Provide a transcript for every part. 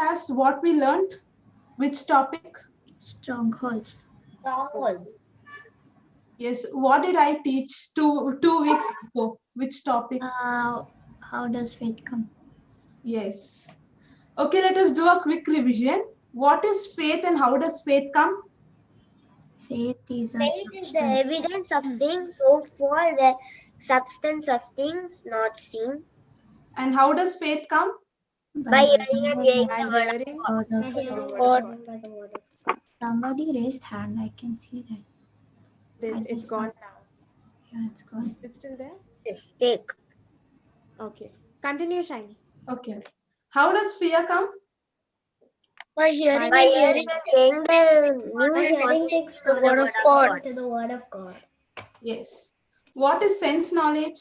class, what we learned? Which topic? Strongholds. Strongholds. Yes. What did I teach two weeks ago? Which topic? How does faith come? Yes. Okay, let us do a quick revision. What is faith and how does faith come? Faith is a Faith is the substance. evidence of things hoped for, the substance of things not seen. And how does faith come? By hearing and hearing By the word of hearing word of the God. word of God. Somebody raised hand. I can see that. I It's just saw- gone now. Yeah, it's gone. It's still there? mistake. Okay. Continue, Shiny. Okay. How does fear come? By hearing By and hearing hearing and hearing the news things, the word of God. to the word of God. Yes. What is sense knowledge?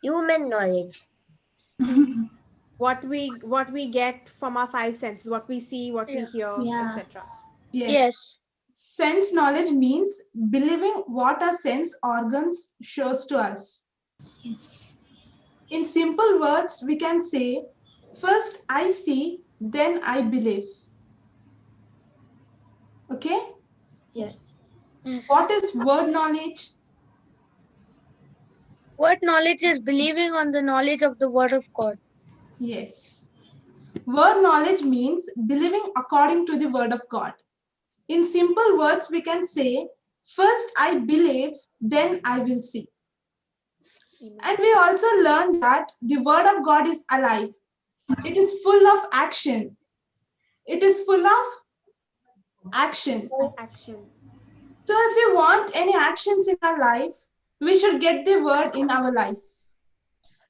Human knowledge. What we get from our five senses, what we see, what we hear, Yeah. etc. Yes. Yes. Sense knowledge means believing what our sense organs shows to us. Yes. In simple words, we can say, first I see, then I believe. Okay? Yes. What is word knowledge? Word knowledge is believing on the knowledge of the word of God. Yes. Word knowledge means believing according to the word of God. In simple words, we can say, first I believe, then I will see. And we also learned that the word of God is alive. It is full of action. It is full of action. Action. So if we want any actions in our life, we should get the word in our life.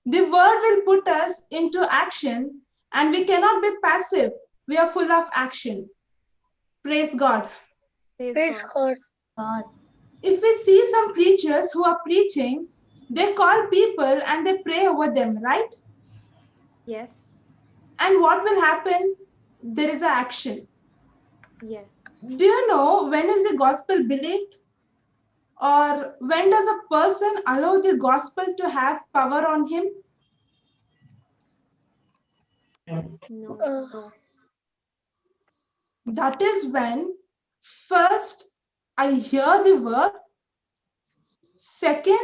The word will put us into action and we cannot be passive. We are full of action. Praise God. Praise God. God. If we see some preachers who are preaching, they call people and they pray over them, right? Yes. And what will happen? There is an action. Yes. Do you know when is the gospel believed? Or when does a person allow the gospel to have power on him? No. No. That is when first I hear the word, second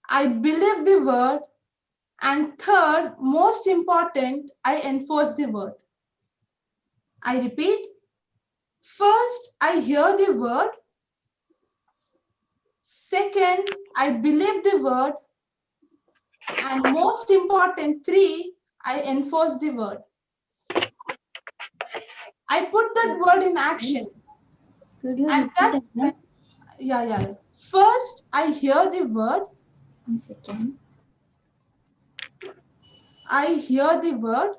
I believe the word, and third, most important, I enforce the word. I repeat, first I hear the word, second I believe the word, and most important, three, I enforce the word. I put that word in action. Could you And repeat that, again? yeah. First, I hear the word. 1 second. I hear the word.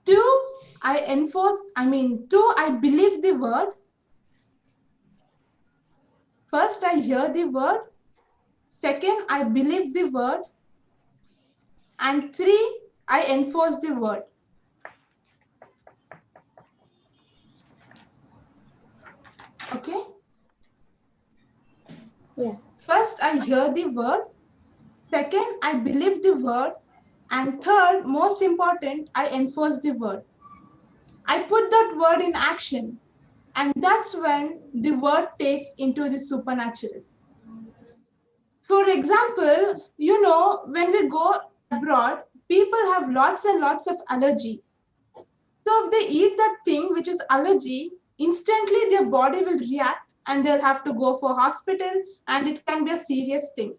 Two, I believe the word. First, I hear the word. Second, I believe the word. And three, I enforce the word. Okay? Yeah. First, I hear the word. Second, I believe the word. And third, most important, I enforce the word. I put that word in action. And that's when the word takes into the supernatural. For example, when we go abroad, people have lots and lots of allergy. So if they eat that thing which is allergy, instantly their body will react and they'll have to go for hospital and it can be a serious thing.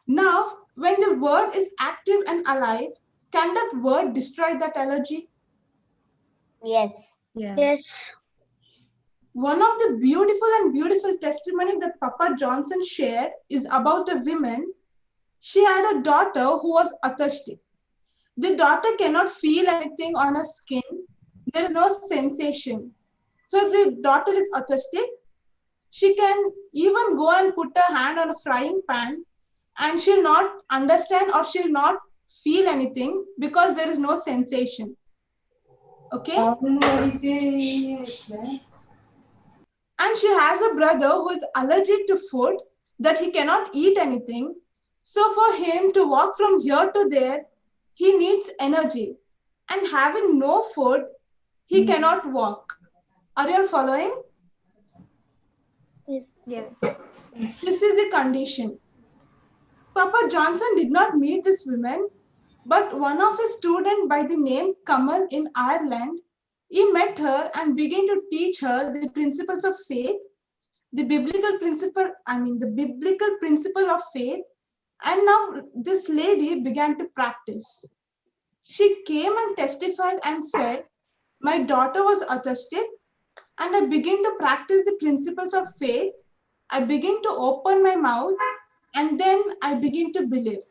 Now, when the word is active and alive, can that word destroy that allergy? Yes. Yeah. Yes. One of the beautiful testimony that Papa Johnson shared is about a woman. She had a daughter who was autistic. The daughter cannot feel anything on her skin. There is no sensation. So the daughter is autistic. She can even go and put her hand on a frying pan and she'll not understand or she'll not feel anything because there is no sensation. Okay? And And she has a brother who is allergic to food, that he cannot eat anything. So for him to walk from here to there, he needs energy. And having no food, he cannot walk. Are you all following? Yes. Yes. Yes. This is the condition. Papa Johnson did not meet this woman, but one of his students by the name Kamal in Ireland, he met her and began to teach her the principles of faith, the biblical principle of faith. And now this lady began to practice. She came and testified and said, my daughter was autistic, and I began to practice the principles of faith. I begin to open my mouth, and then I begin to believe.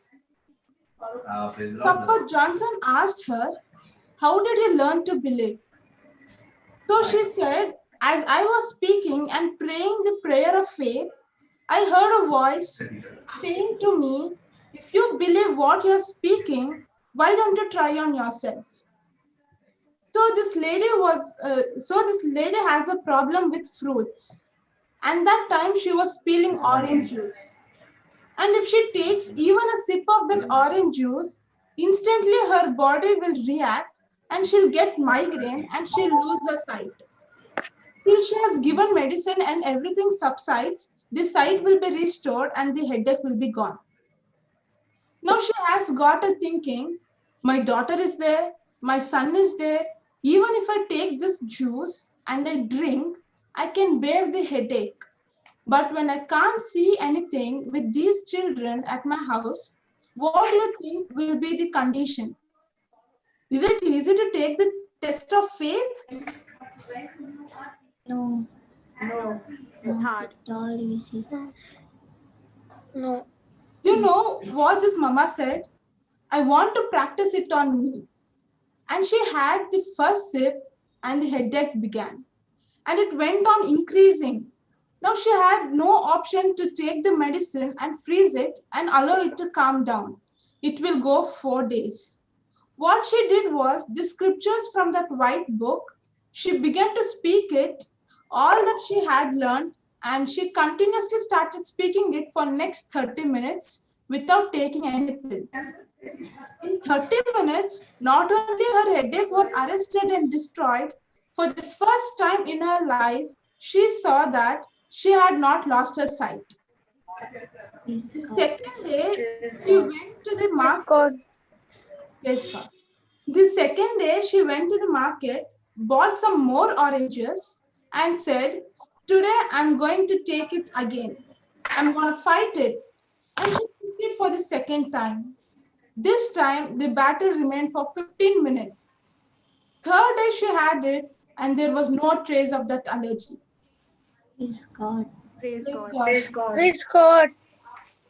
Papa Johnson asked her, how did you learn to believe? So she said, as I was speaking and praying the prayer of faith, I heard a voice saying to me, if you believe what you're speaking, why don't you try on yourself? So this lady has a problem with fruits. And that time she was peeling orange juice. And if she takes even a sip of that orange juice, instantly her body will react and she'll get migraine and she'll lose her sight. Till she has given medicine and everything subsides, the sight will be restored and the headache will be gone. Now she has got a thinking, my daughter is there, my son is there. Even if I take this juice and I drink, I can bear the headache. But when I can't see anything with these children at my house, what do you think will be the condition? Is it easy to take the test of faith? No. It's hard. Not at all easy. No. You know what this mama said? I want to practice it on me. And she had the first sip and the headache began. And it went on increasing. Now she had no option to take the medicine and freeze it and allow it to calm down. It will go 4 days. What she did was the scriptures from that white book, she began to speak it, all that she had learned, and she continuously started speaking it for next 30 minutes without taking any pill. In 30 minutes, not only her headache was arrested and destroyed, for the first time in her life, she saw that she had not lost her sight. Praise The God. second day, she went to the market. God. Praise God. The second day, she went to the market, bought some more oranges, and said, today I'm going to take it again. I'm going to fight it. And she took it for the second time. This time, the battle remained for 15 minutes. Third day, she had it, and there was no trace of that allergy. Praise God. Praise Praise God. God.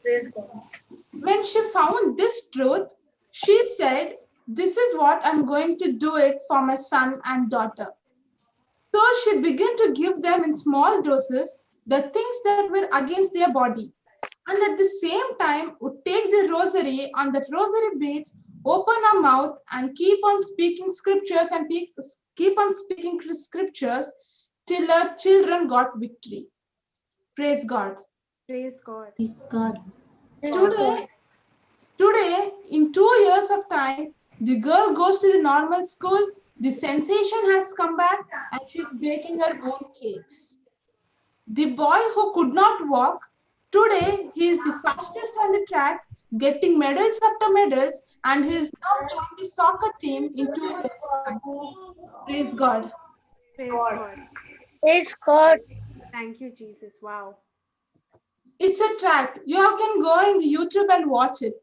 Praise God. When she found this truth, she said, this is what I'm going to do it for my son and daughter. So she began to give them in small doses the things that were against their body. And at the same time, would take the rosary on that rosary beads, open her mouth and keep on speaking scriptures and keep on speaking scriptures till her children got victory. Praise God. Praise God. Praise God. Praise God. Today, in 2 years of time, the girl goes to the normal school, the sensation has come back, and she's baking her own cakes. The boy who could not walk, today he is the fastest on the track, getting medals after medals, and he is now joined the soccer team in 2 years of time. Praise God. Praise God. Praise God. Thank you, Jesus. Wow. It's a track. You all can go in the YouTube and watch it.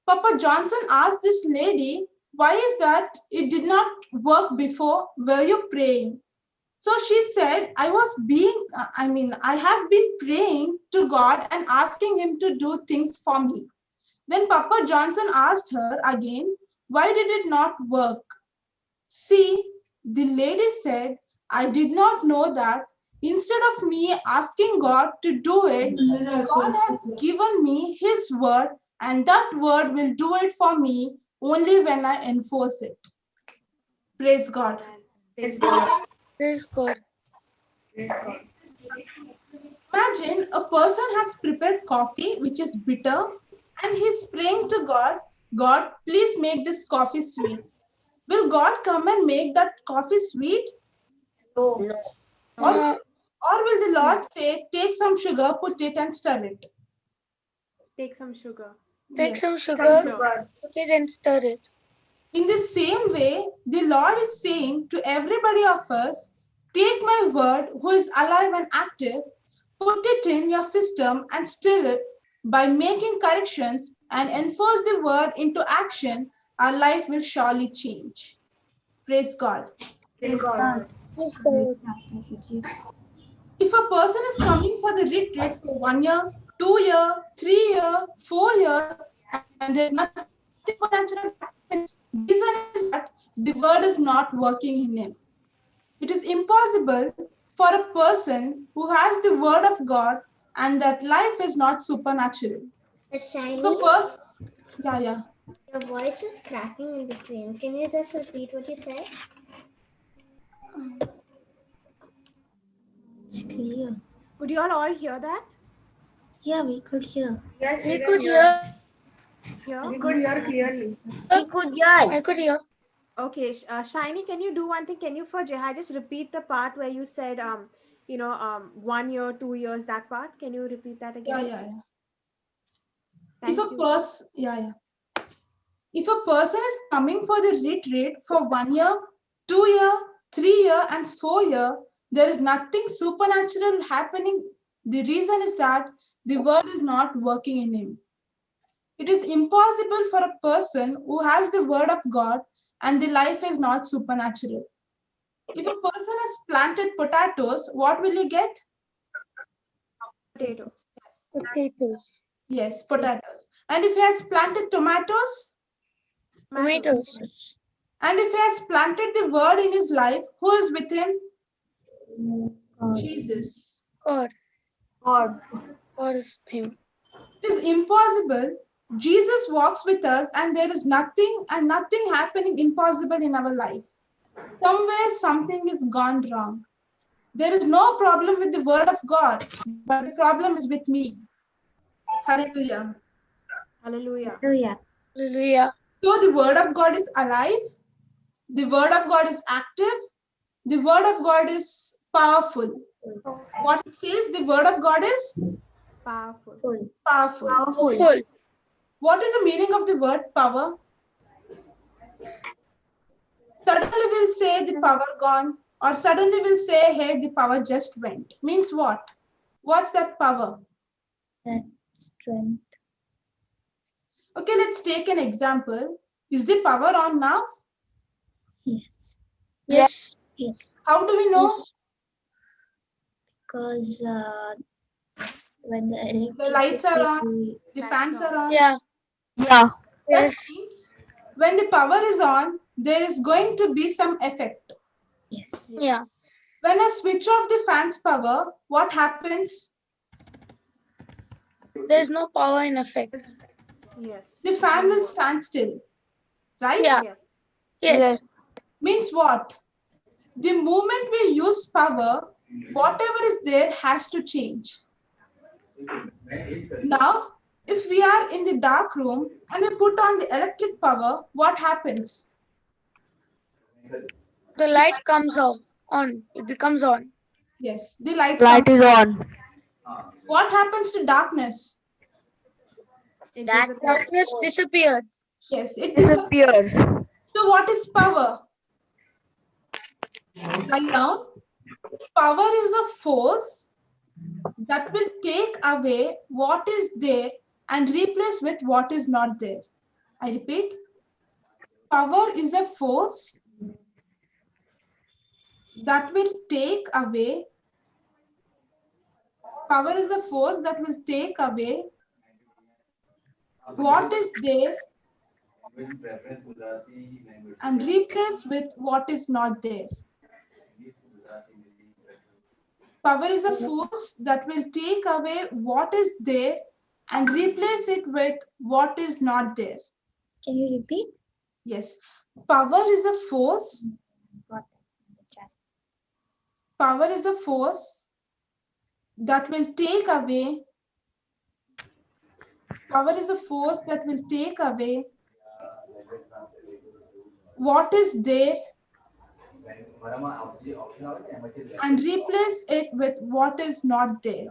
Papa Johnson asked this lady, why is that it did not work before? Were you praying? So she said, I have been praying to God and asking him to do things for me. Then Papa Johnson asked her again, why did it not work? See, the lady said, I did not know that instead of me asking God to do it, God has given me his word, and that word will do it for me only when I enforce it. Praise God. Praise God. Praise God. Imagine a person has prepared coffee which is bitter and he's praying to God, God, please make this coffee sweet. Will God come and make that coffee sweet? No. Or, No. or will the Lord say, take some sugar, put it and stir it? Take some sugar. Take Yes. some sugar, put it and stir it. In the same way, the Lord is saying to everybody of us, take my word, who is alive and active, put it in your system and stir it by making corrections and enforce the word into action. Our life will surely change. Praise God. Praise God. Yes, Great God. strategy. If a person is coming for the retreat for 1 year, 2 year, 3 year, 4 years, and there's nothing supernatural happening, the reason is that the word is not working in him. It is impossible for a person who has the word of God and that life is not supernatural. Shiny, If a person, yeah. your voice was cracking in between. Can you just repeat what you said? It's clear. Could you all hear that? Yeah, we could hear. Yes, We could hear. Here? We could hear clearly. We We could hear. I could hear. Okay, Shiny, can you do one thing? Can you for Jihad just repeat the part where you said 1 year, 2 years, that part? Can you repeat that again? Yeah. Thank If a you. person, if a person is coming for the retreat for 1 year, 2 year, 3 year, and 4 year, there is nothing supernatural happening. The reason is that the word is not working in him. It is impossible for a person who has the word of God and the life is not supernatural. If a person has planted potatoes, what will he get? Potatoes. Potatoes. Yes, potatoes. And if he has planted tomatoes, Tomatoes. and if he has planted the word in his life, who is with him? God. Jesus. God. God. God is with him. It is impossible. Jesus walks with us, and there is nothing happening impossible in our life. Somewhere something is gone wrong. There is no problem with the word of God, but the problem is with me. Hallelujah. Hallelujah. Hallelujah. Hallelujah. So the word of God is alive. The word of God is active. The word of God is powerful. What it says, the word of God is Powerful. powerful. Full. What is the meaning of the word power? Suddenly we'll say the power gone, or suddenly we'll say, hey, the power just went. Means what? What's that power? That strength. Okay, let's take an example. Is the power on now? Yes. Yes. Yes. How do we know? Yes. Because when the The lights are on, electricity, the fans are on. Yeah. Yeah. That Yes. means when the power is on, there is going to be some effect. yes. Yeah. When I switch off the fan's power, what happens? There's no power in effect. Yes. The fan will stand still, right? Yeah. Yes. Yes. Means what? The moment we use power, whatever is there has to change. Now, if we are in the dark room and we put on the electric power, what happens? The light comes off. On. It becomes on. Yes, the light Light comes. is on. What happens to darkness? It That disappears. Darkness disappeared. Yes, it disappears. Disappears. So what is power? Write down. Power is a force that will take away what is there and replace with what is not there. I repeat. Power is a force that will take away. Power is a force that will take away what is there and replace with what is not there. Power is a force that will take away what is there and replace it with what is not there. Can you repeat? Yes. Power is a force. Got that in the chat. Power is a force that will take away. Power is a force that will take away what is there and replace it with what is not there.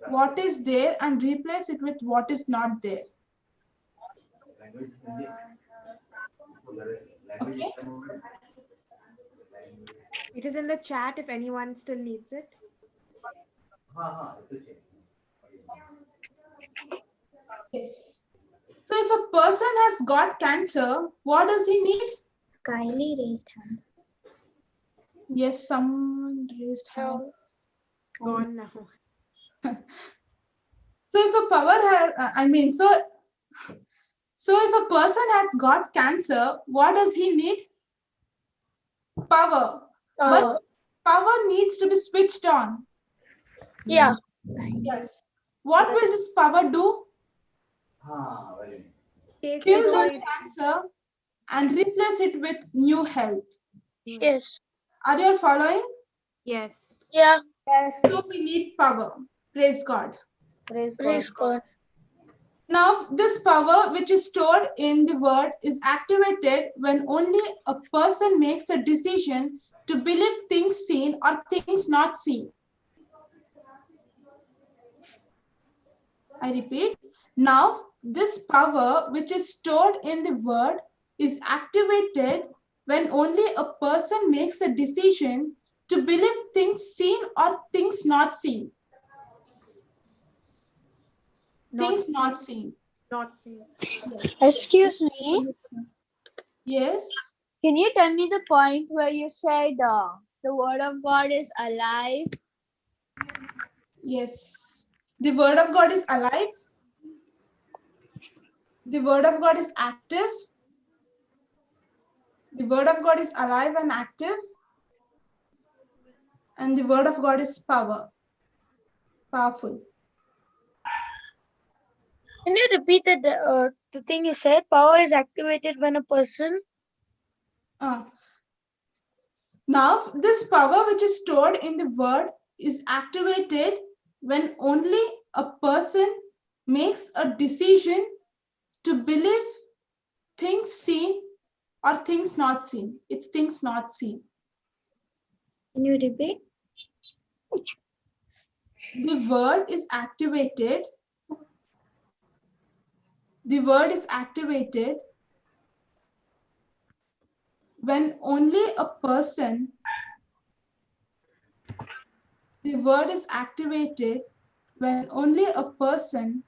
What is there and replace it with what is not there. Okay. It is in the chat if anyone still needs it. Yes. So if a person has got cancer, what does he need? Kylie raised hand. Yes, someone raised hand. Gone now. So if a power has, so if a person has got cancer, what does he need? Power. But power needs to be switched on. Yeah. Yes. What will this power do? Take Kill it the away. cancer and replace it with new health. Yes. Are you all following? Yes. Yeah. So we need power. Praise God. Praise God. Now, this power which is stored in the word is activated when only a person makes a decision to believe things seen or things not seen. I repeat, now this power which is stored in the word is activated when only a person makes a decision to believe things seen or things not seen. Things not seen. Not seen. Excuse me. Yes. Can you tell me the point where you said the word of God is alive? Yes. The word of God is alive. The word of God is active. The word of God is alive and active. And the word of God is powerful. Can you repeat the thing you said? Power is activated when a person. Now, this power which is stored in the word is activated when only a person makes a decision to believe things seen or things not seen. It's things not seen. Can you repeat? The word is activated. The word is activated when only a person. The word is activated when only a person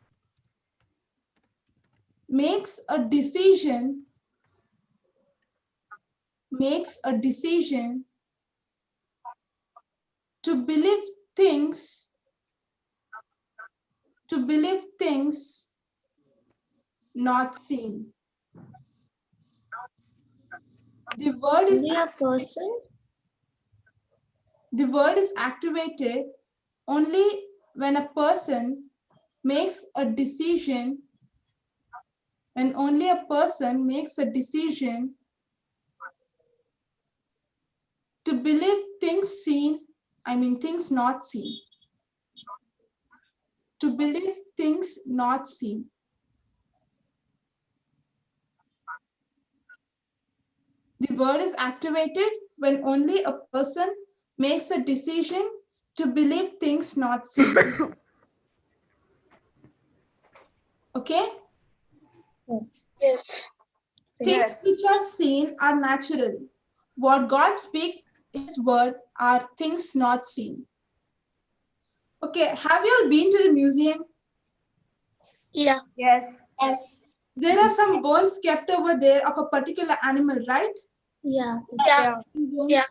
makes a decision to believe things not seen. The word is Only a person? The word is activated only when a person makes a decision, when only a person makes a decision to believe things seen, things not seen. To believe things not seen. The word is activated when only a person makes a decision to believe things not seen. Okay? Yes. Yes. Things which are seen are natural. What God speaks in His word are things not seen. Okay, have you all been to the museum? Yeah. Yes. Yes. There are some bones kept over there of a particular animal, right? Yeah. Yeah. Bones. Yeah.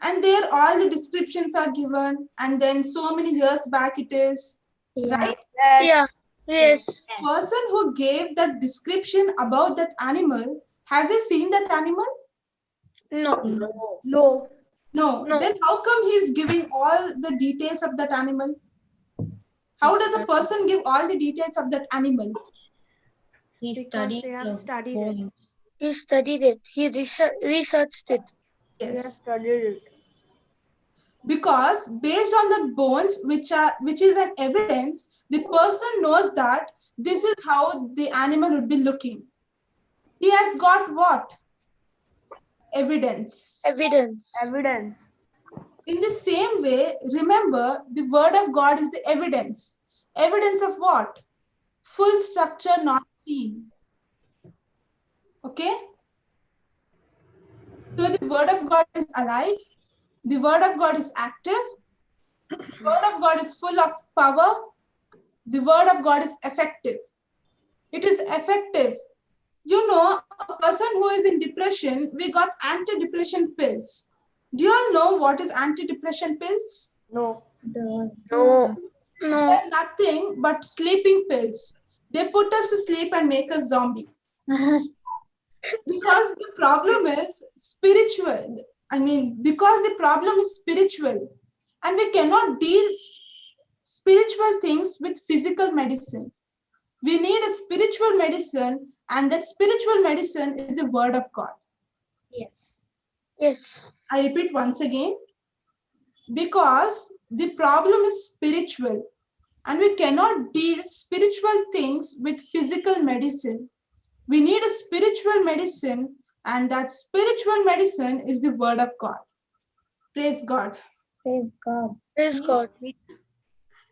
And there all the descriptions are given, and then so many years back it is, Yeah. right? Yeah. Yes. Person who gave that description about that animal, has he seen that animal? No. No. No. No. Then how come he is giving all the details of that animal? How does a person give all the details of that animal? Because they have studied it. He studied it. He researched it. Yes. Studied it. because based on the bones, which is an evidence, the person knows that this is how the animal would be looking. He has got what? Evidence. Evidence. Evidence. In the same way, remember, the word of God is the evidence. Evidence of what? Full structure not seen. Okay? So the word of God is alive. The word of God is active. The word of God is full of power. The word of God is effective. It is effective. You know, a person who is in depression, we got antidepressant pills. Do you all know what is antidepressant pills? No. No. No. They're nothing but sleeping pills. They put us to sleep and make us zombie. Because the problem is spiritual. I mean, because the problem is spiritual. And we cannot deal spiritual things with physical medicine. We need a spiritual medicine, and that spiritual medicine is the word of God. Yes. Yes. I repeat once again, because the problem is spiritual, and we cannot deal spiritual things with physical medicine. We need a spiritual medicine, and that spiritual medicine is the word of God. Praise God. Praise God. Praise God.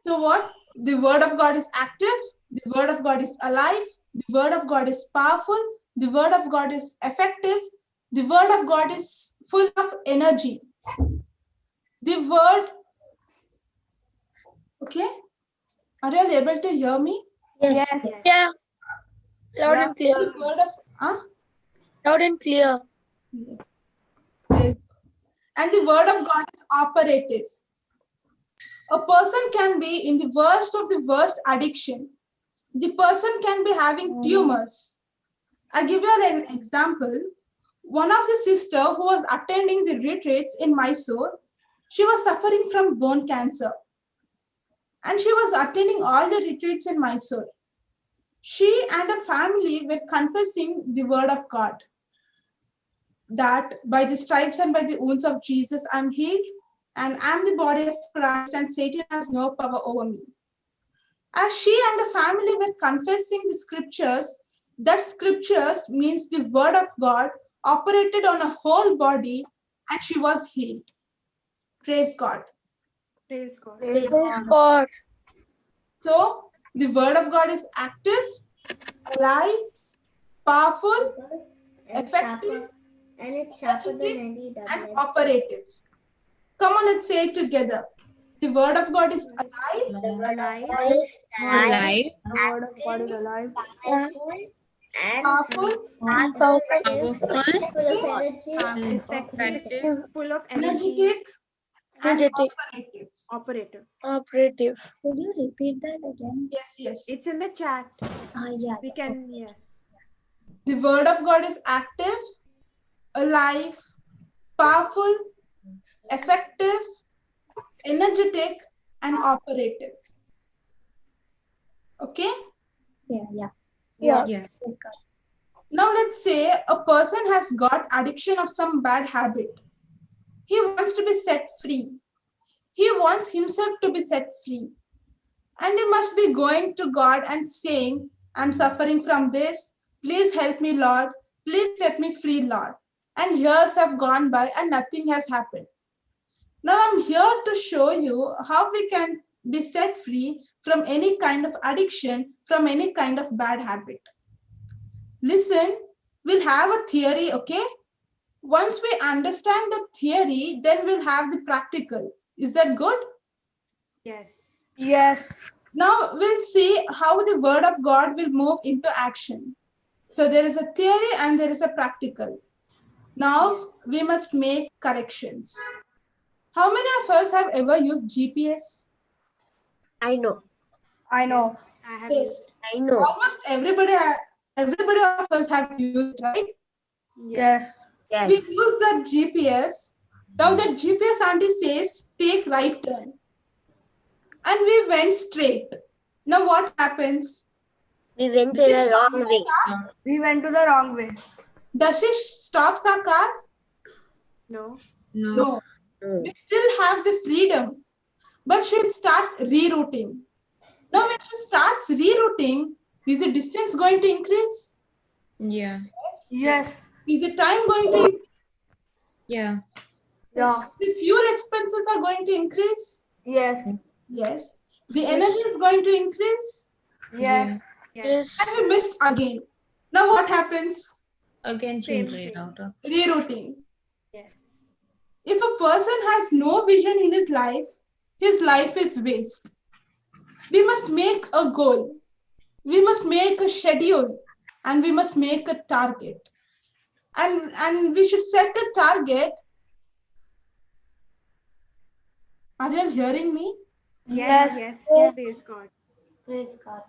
So what? The word of God is active. The word of God is alive. The word of God is powerful. The word of God is effective. The word of God is full of energy. The word, okay? Are you all able to hear me? Yes. Yes. Yeah. Loud Yeah. and clear. The word of, Loud and clear. Yes. Praise. And the word of God is operative. A person can be in the worst of the worst addiction. The person can be having tumors. I give you an example. One of the sister who was attending the retreats in Mysore, she was suffering from bone cancer. And she was attending all the retreats in Mysore. She and her family were confessing the word of God, that by the stripes and by the wounds of Jesus, I'm healed, and I'm the body of Christ, and Satan has no power over me. As she and her family were confessing the scriptures, that scriptures means the word of God operated on a whole body, and she was healed. Praise God. Praise God. Praise God. So the word of God is active, alive, powerful, And effective, sharper. And it's sharper than energetic, any and double-edged sword. operative. Come on, let's say it together. The word of God is alive, The word Alive. of God is alive, The word of God is alive. powerful, and powerful, powerful, full of energy, Effective. Full of energy. energetic, and Energetic. operative. Operative. Operative. Could you repeat that again? Yes, yes. It's in the chat. Yeah. We can, yes. The word of God is active, alive, powerful, effective, energetic, and operative. Okay? Yeah. Yeah. Praise God. Now let's say a person has got addiction of some bad habit. He wants to be set free. He wants himself to be set free. And he must be going to God and saying, I'm suffering from this. Please help me, Lord. Please set me free, Lord. And years have gone by and nothing has happened. Now I'm here to show you how we can be set free from any kind of addiction, from any kind of bad habit. Listen, we'll have a theory, okay? Once we understand the theory, then we'll have the practical. Is that good? Yes. Yes. Now we'll see how the word of God will move into action. So there is a theory and there is a practical. Now we must make corrections. How many of us have ever used GPS? I know. I know. I have Yes. used. I know. Almost everybody of us have used, right? Yes. Yes. We use that GPS. Now the GPS auntie says, take right turn. And we went straight. Now what happens? We went to the wrong way. We went to the wrong way. Does she stops our car? No. No. we still have the freedom, but she'll start rerouting. Now, when she starts rerouting, is the distance going to increase? Yeah. Yes. Is the time going to increase? Yeah. Yeah. The fuel expenses are going to increase? Yes. Yes. The energy is going to increase? Yes. Yes. And we missed again. Now what happens? Again, Same she'll read thing. out. Rerouting. Yes. If a person has no vision in his life is waste. We must make a goal. We must make a schedule, and we must make a target. And we should set a target. Are you all hearing me? Yes. Yes. Yes. Praise God. Praise God.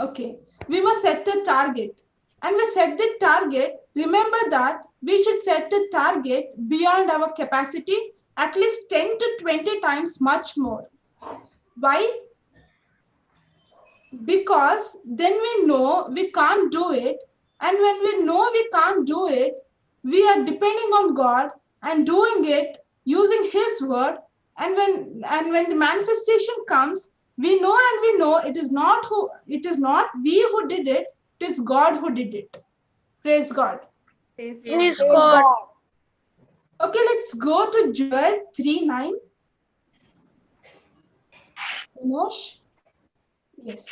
Okay. We must set a target. And we set the target. Remember that we should set a target beyond our capacity, at least 10 to 20 times much more. Why? Because then we know we can't do it. And when we know we can't do it, we are depending on God and doing it using His word. And when the manifestation comes, we know it is not we who did it, it is God who did it. Praise God. Praise God. Praise God. Okay, let's go to Joel 3:9. Enosh? Yes.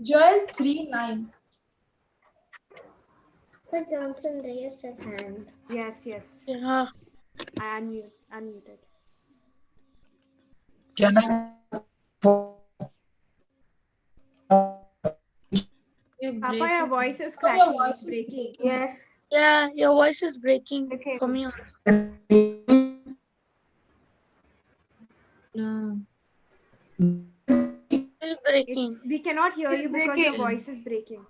Joel 3:9. Sir Johnson raised his hand. Yes. Yeah. I unmuted. Can I? You're Papa, your breaking. voice is Oh, cracking. your voice It's is breaking. breaking. Yes. Yeah, your voice is breaking Okay. for me. No. Still breaking. We cannot hear It's you because your breaking. voice is breaking.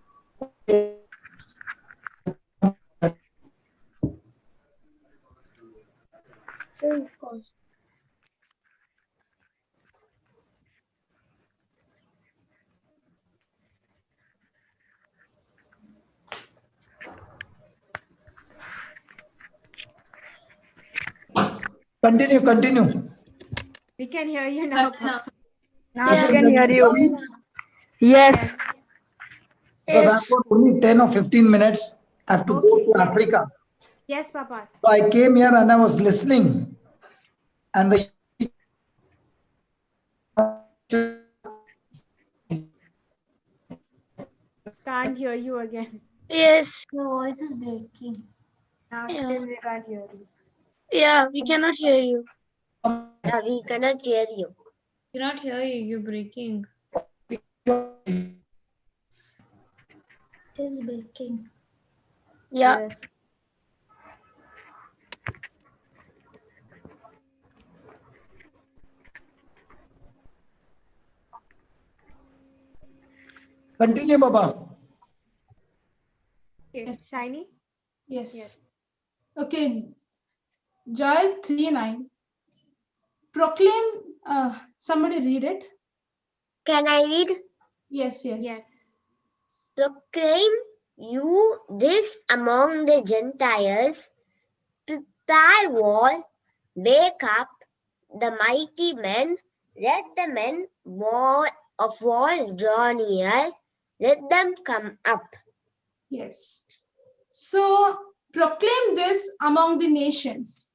Praise God. Continue. We can hear you now, Papa. Now Yeah. we can hear you. Yes. Because I've Yes. got only 10 or 15 minutes. I have to go Okay, to yes. Africa. Yes, Papa. So I came here and I was listening. And the Can't hear you again. Yes. Your voice is breaking. Now Yeah. still we can't hear you. Yeah, we cannot hear you. Yeah, we cannot hear you. Cannot hear you. You're breaking. It is breaking. Yeah. Yes. continue, Baba. Okay, Yes. Shiny? Yes. Yes. Okay. Joel 3:9. Proclaim, somebody read it. Can I read? Yes. Yes. Proclaim you this among the Gentiles. Prepare war, wake up the mighty men. Let the men of war draw near. Let them come up. Yes. So proclaim this among the nations.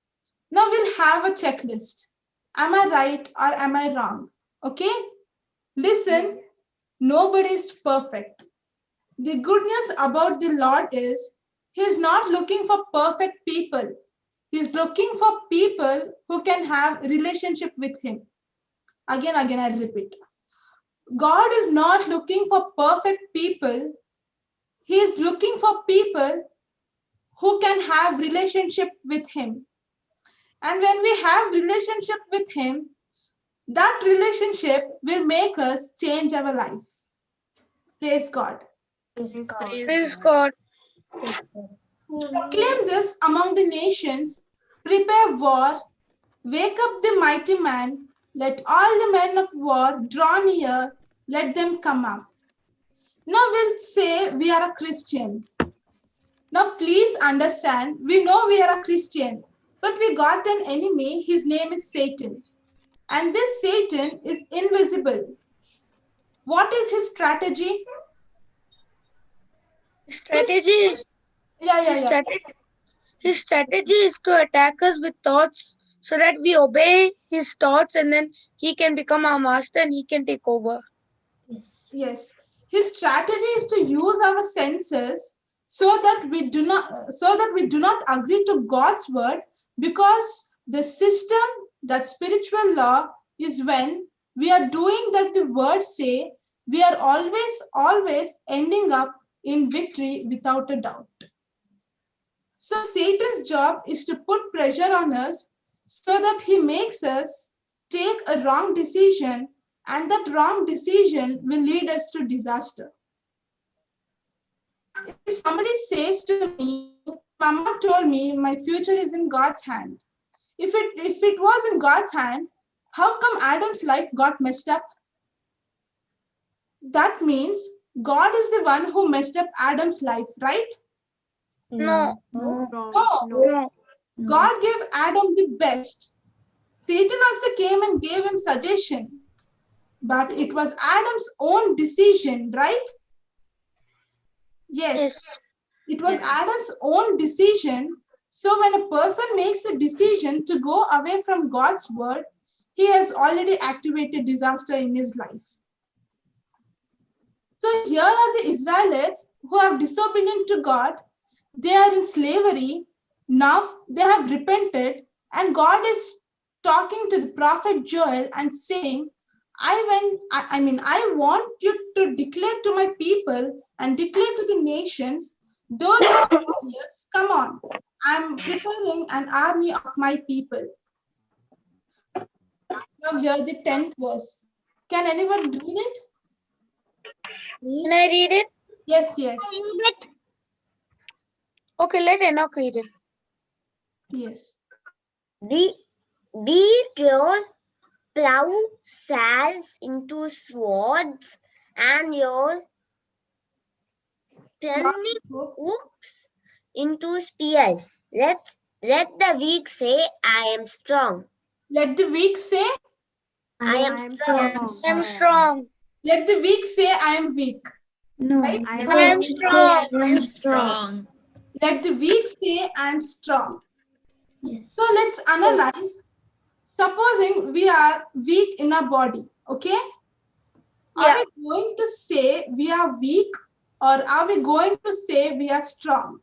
Now we'll have a checklist. Am I right or am I wrong? Okay. Listen, Yes. nobody is perfect. The good news about the Lord is He's not looking for perfect people. He's looking for people who can have relationship with Him. Again, I repeat. God is not looking for perfect people. He is looking for people who can have relationship with Him. And when we have relationship with Him, that relationship will make us change our life. Praise God. Praise God. Praise God. Proclaim this among the nations, prepare war, wake up the mighty man, let all the men of war draw near, let them come up. Now we'll say we are a Christian. Now please understand, we know we are a Christian. But we got an enemy, his name is Satan. And this Satan is invisible. What is his strategy? Strategy. Yeah. His strategy is to attack us with thoughts so that we obey his thoughts and then he can become our master and he can take over. Yes. Yes. His strategy is to use our senses so that we do not agree to God's word, because the system, that spiritual law, is when we are doing that the words say, we are always ending up in victory without a doubt. So Satan's job is to put pressure on us so that he makes us take a wrong decision, and that wrong decision will lead us to disaster. If somebody says to me, Mama told me my future is in God's hand. If it was in God's hand, how come Adam's life got messed up? That means God is the one who messed up Adam's life, right? No. No. Wrong. No. No. No. God gave Adam the best. Satan also came and gave him suggestion. But it was Adam's own decision, right? Yes. It was Adam's own decision. So when a person makes a decision to go away from God's word, he has already activated disaster in his life. So here are the Israelites who are disobedient to God. They are in slavery. Now they have repented, and God is talking to the prophet Joel and saying, I want you to declare to my people and declare to the nations, those who are warriors, come on, I'm preparing an army of my people. Now here the 10th verse. Can anyone read it? Can I read it? Yes. Okay, let Enoch read it. Yes. Beat your plowshares into swords and your pruning hooks into spears. Let the weak say, I am strong. Let the weak say, I am strong. I'm strong. let the weak say, I am weak. No. Right? I I am strong. I'm strong. Let the weak say, I am strong. Yes. So let's analyze. Supposing we are weak in our body, okay? Are Yeah. we going to say we are weak, or are we going to say we are strong?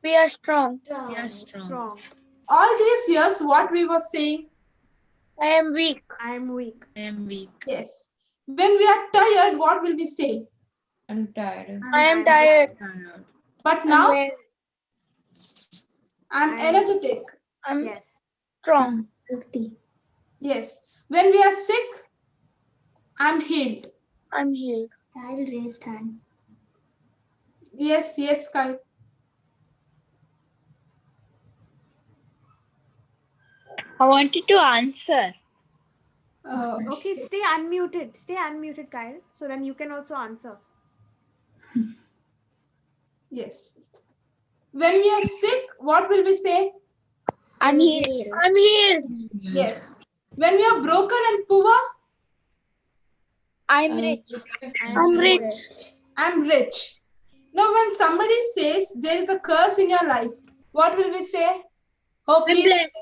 We are strong. Strong. All these years, what we were saying, I am weak. I am weak. yes. When we are tired, what will we say? I'm tired. I am tired. But now, I'm- I'm energetic. I'm Yes. strong. Healthy. Yes. When we are sick, I'm healed. I'm healed. Kyle raised hand. Yes, Kyle. I wanted to answer. Okay, stay unmuted, Kyle, so then you can also answer. Yes. When we are sick, what will we say? I'm healed. I'm healed. Yes. When we are broken and poor, I'm rich. I'm rich. I'm rich. Now, when somebody says there is a curse in your life, what will we say? I'm blessed.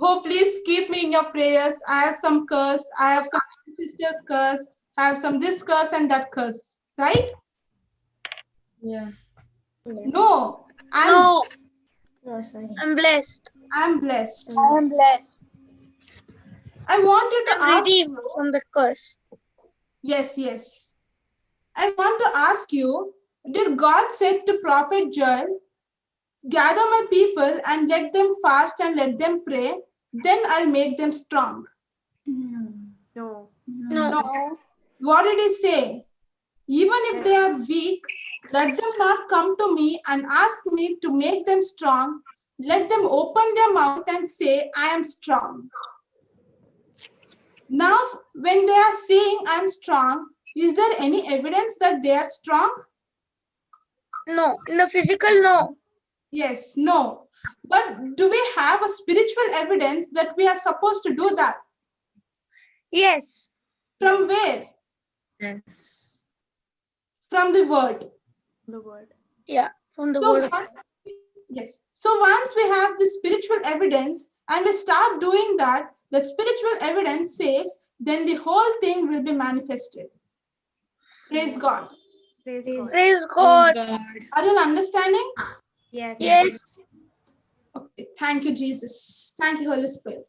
Oh, please keep me in your prayers. I have some curse. I have some sister's curse. I have some this curse and that curse. Right? Yeah. No. No, No, sorry. I'm blessed. I'm blessed. I am blessed. I want you to I'm ask. redeemed from the curse. Yes. I want to ask you, did God say to Prophet Joel, gather my people and let them fast and let them pray, then I'll make them strong? No. No. What did he say? Even if they are weak, let them not come to me and ask me to make them strong. Let them open their mouth and say, I am strong. Now, when they are saying I'm strong, is there any evidence that they are strong? No. In the physical, no. Yes, no. But do we have a spiritual evidence that we are supposed to do that? Yes. From where? Yes. From the word. The word. Yeah. From the So word of yes. So once we have the spiritual evidence and we start doing that, the spiritual evidence says, then the whole thing will be manifested. Praise God. Praise God. Praise God. Are you understanding? Yes. Yes. Okay. Thank you, Jesus. Thank you, Holy Spirit.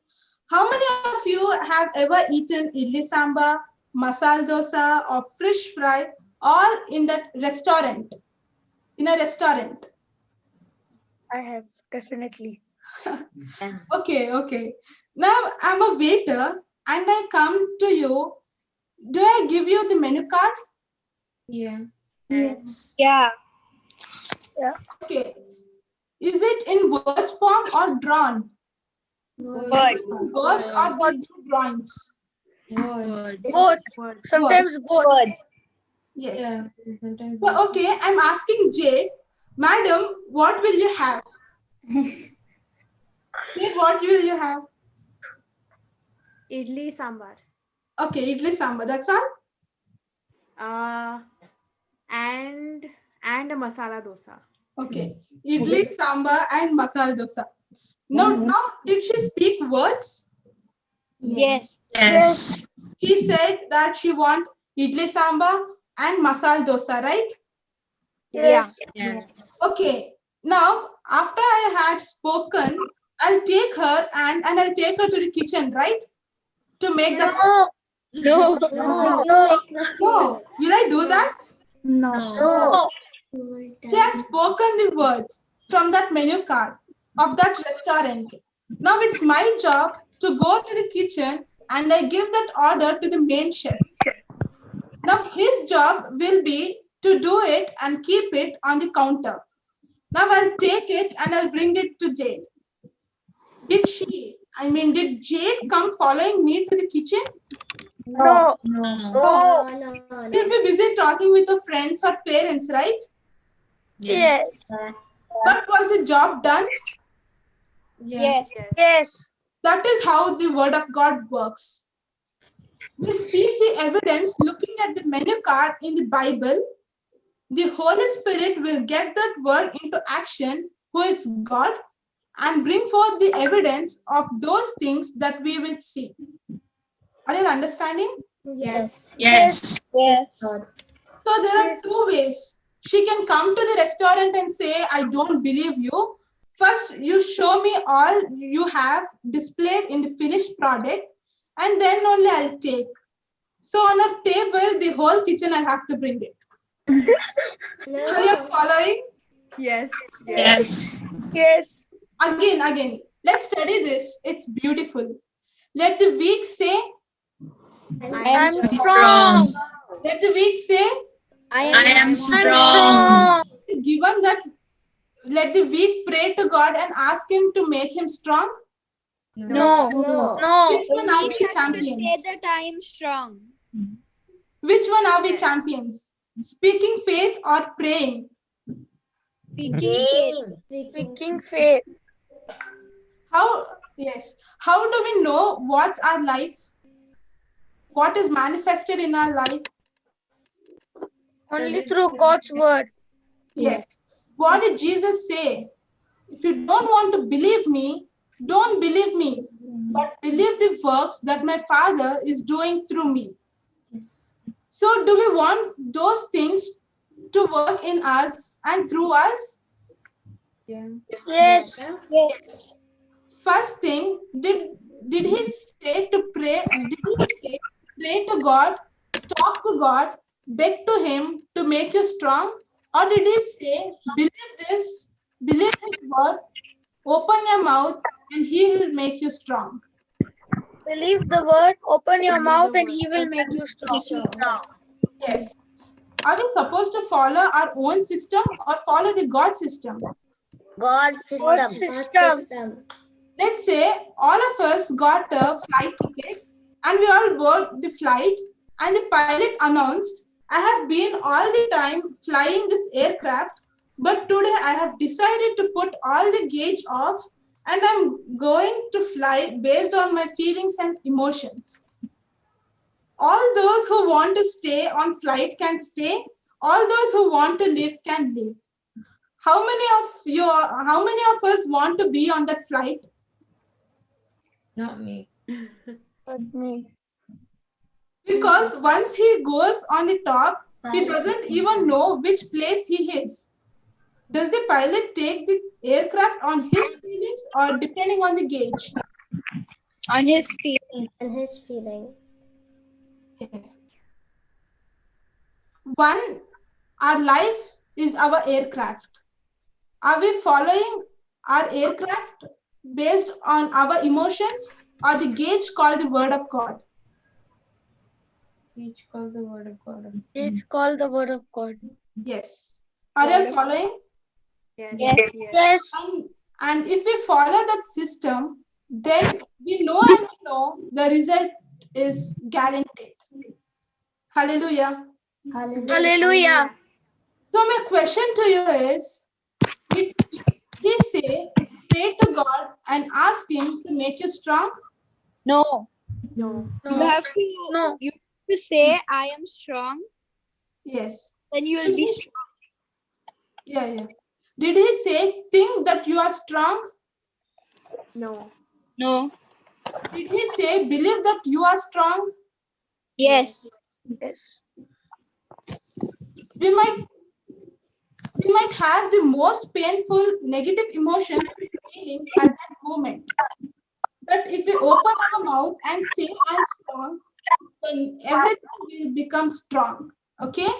How many of you have ever eaten idli sambar, masala dosa, or fish fry, all in that restaurant? In a restaurant. I have definitely. Okay. Now I'm a waiter and I come to you. Do I give you the menu card? Yeah. Yes. Yeah. Okay. Is it in word form or drawn? Word. Words or they do drawings? Words. Both. Word. Sometimes both. Yes. Yeah. Sometimes. So, okay, I'm asking Jade, Madam, what will you have? Jade, what will you have? Idli sambar. Okay, idli sambar. That's all? And a masala dosa. Okay. Idli sambar and masala dosa. Now, did she speak words? Yes. Yes. She said that she want idli sambar and masala dosa, right? Yes. Yes. Okay. Now, after I had spoken, I'll take her and I'll take her to the kitchen, right? To make that. No. No, you No. make the No. Will I do that? No. No. You will She has spoken the words from that menu card of that restaurant. Now it's my job to go to the kitchen and I give that order to the main chef. Now his job will be to do it and keep it on the counter. Now I'll take it and I'll bring it to Jade. Did Jade come following me to the kitchen? No. No. No. She'll be busy talking with her friends or parents, right? Yes. But was the job done? Yeah. Yes. That is how the word of God works. We speak the evidence looking at the menu card in the Bible. The Holy Spirit will get that word into action, who is God, and bring forth the evidence of those things that we will see. Are you understanding? Yes. Yes. Yes. So there are two ways. She can come to the restaurant and say, I don't believe you. First, you show me all you have displayed in the finished product, and then only I'll take. So on a table, the whole kitchen, I'll have to bring it. Are you No. following? Yes. Yes. Yes. Again. Let's study this. It's beautiful. Let the weak say, I'm Strong. strong. let the weak say, I am I'm strong. strong. given that, let the weak pray to God and ask Him to make him strong. No. No. No. Which one are we champions? that I am strong. Which one are we champions? Speaking faith or praying? Praying. Speaking faith. How do we know what's our life? What is manifested in our life? Only through God's word. Yes. What did Jesus say? If you don't want to believe me, don't believe me, but believe the works that my Father is doing through me. So do we want those things to work in us and through us? Yeah. Yes. Yes. First thing, did he say to pray? Did he say pray to God, talk to God, beg to Him to make you strong? Or did he say, believe His word, open your mouth, and He will make you strong? Believe the word, open your mouth, and he will make you strong. Yes. Are we supposed to follow our own system or follow the God system? God's God's system. system. Let's say all of us got a flight ticket and we all board the flight and the pilot announced, I have been all the time flying this aircraft But today I have decided to put all the gauge off and I'm going to fly based on my feelings and emotions. All those who want to stay on flight can stay. All those who want to live can live. How many of us want to be on that flight? Not me. But me. Because once he goes on the top, he doesn't even know which place he is. Does the pilot take the aircraft on his feelings or depending on the gauge? On his feelings. And his feeling. One, our life is our aircraft. Are we following our aircraft based on our emotions or the gauge called the Word of God? Each call the word of God. It's called the word of God. Yes. Are you following? Yes. Yes. Yes. And if we follow that system, then we know the result is guaranteed. Hallelujah. Hallelujah. So my question to you is, did he say, pray to God and ask him to make you strong? No. No. You No. have to No. you have to say I am strong, Yes. then you will be strong. Yeah. Did he say, think that you are strong? No. No. Did he say, believe that you are strong? Yes. Yes. We might have the most painful negative emotions and feelings at that moment. But if we open our mouth and say, I'm strong, then everything will become strong. Okay?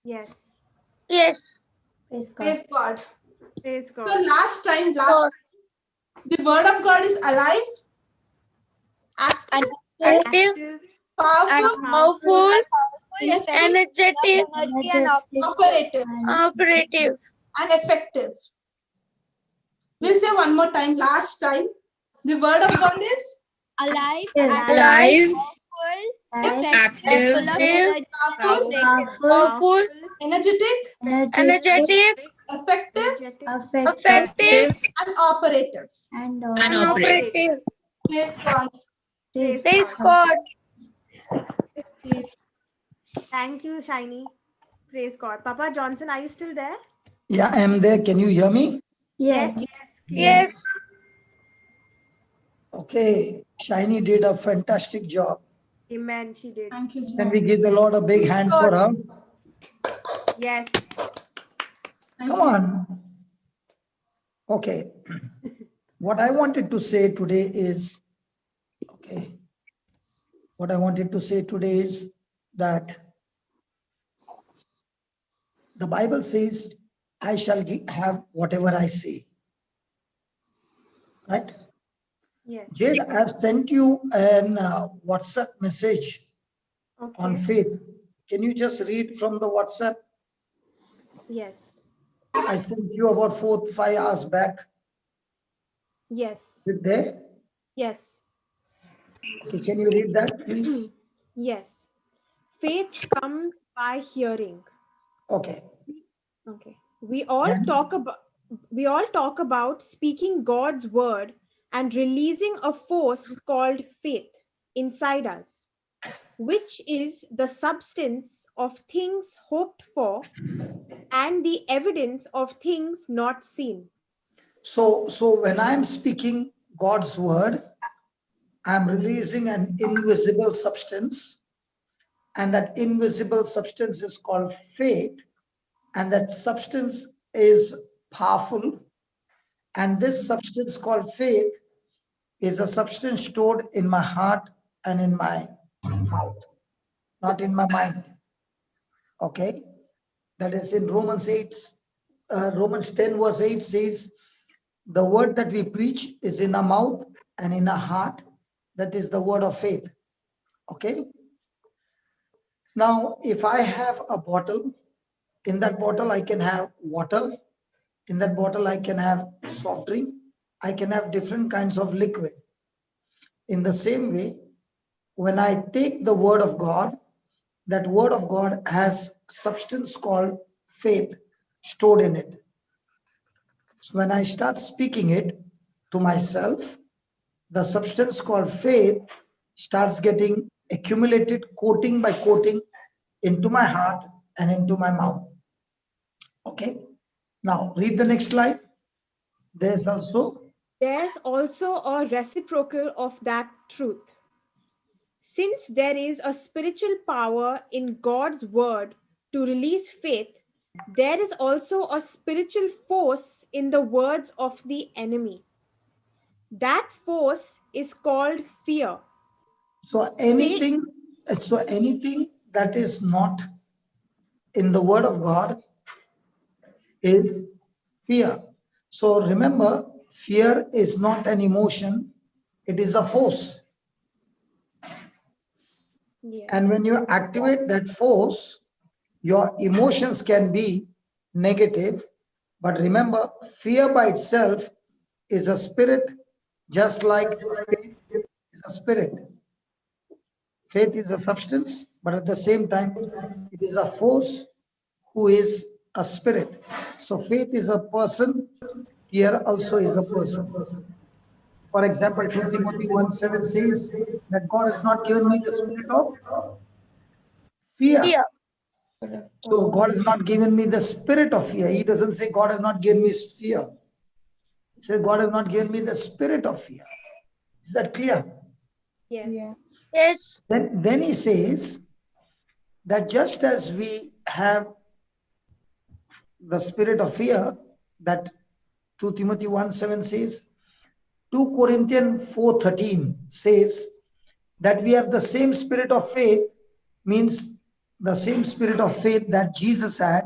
Yes. Yes. Praise God. Praise God. Praise So God. last time, God. the word of God is alive, active, Active, Active, powerful, powerful, energetic, energetic, Energy and operative, operative. and effective. We'll say one more time, last time. The word of God is alive, Alive, effective, full of active, energy, powerful, powerful, energetic, energetic, effective, effective, and operative. and operative. Praise God. Praise Praise God. God. Thank you, Shiny. Praise God. Papa Johnson, are you still there? Yeah, I am there. Can you hear me? Yes. Clear. Yes. Okay. Shiny did a fantastic job. Amen. She did. Thank you, Can Jesus. we give the Lord a big hand for her? Yes. Come on. Okay. What I wanted to say today is, that the Bible says, I shall have whatever I say. Right? Yes. Jade, I have sent you an WhatsApp message on Okay. faith. Can you just read from the WhatsApp? Yes. I sent you about 4-5 hours back. Yes. Is it there? Yes. Okay, can you read that, please? Yes. Faith comes by hearing. Okay. Okay. We all Then- talk about speaking God's word and releasing a force called faith inside us, which is the substance of things hoped for and the evidence of things not seen. So when I'm speaking God's word, I'm releasing an invisible substance, and that invisible substance is called faith, and that substance is powerful. And this substance called faith is a substance stored in my heart and in my mouth, not in my mind. Okay? That is in Romans 8, Romans 10 verse 8 says, the word that we preach is in our mouth and in our heart. That is the word of faith. Okay? Now, if I have a bottle, in that bottle I can have water. In that bottle I can have soft drink. I can have different kinds of liquid. In the same way, when I take the word of God, that word of God has substance called faith. stored in it. So when I start speaking it to myself, the substance called faith starts getting accumulated coating by coating into my heart and into my mouth. Okay. Now read the next line. There's also a reciprocal of that truth. Since there is a spiritual power in God's word to release faith, there is also a spiritual force in the words of the enemy. That force is called fear. so anything that is not in the word of God is fear. So remember, fear is not an emotion, it is a force. Yes. And when you activate that force, your emotions can be negative. But remember, fear by itself is a spirit, just like faith is a spirit. Faith is a substance, but at the same time, it is a force who is a spirit. So faith is a person, fear also is a person. For example, 2 Timothy 1:7 says that God has not given me the spirit of fear. Fear. So God has not given me the spirit of fear. He doesn't say God has not given me fear. He says God has not given me the spirit of fear. Is that clear? Yes. Yes. Then he says that just as we have the spirit of fear, that 2 Timothy 1:7 says, 2 Corinthians 4:13 says that we have the same spirit of faith, means the same spirit of faith that Jesus had,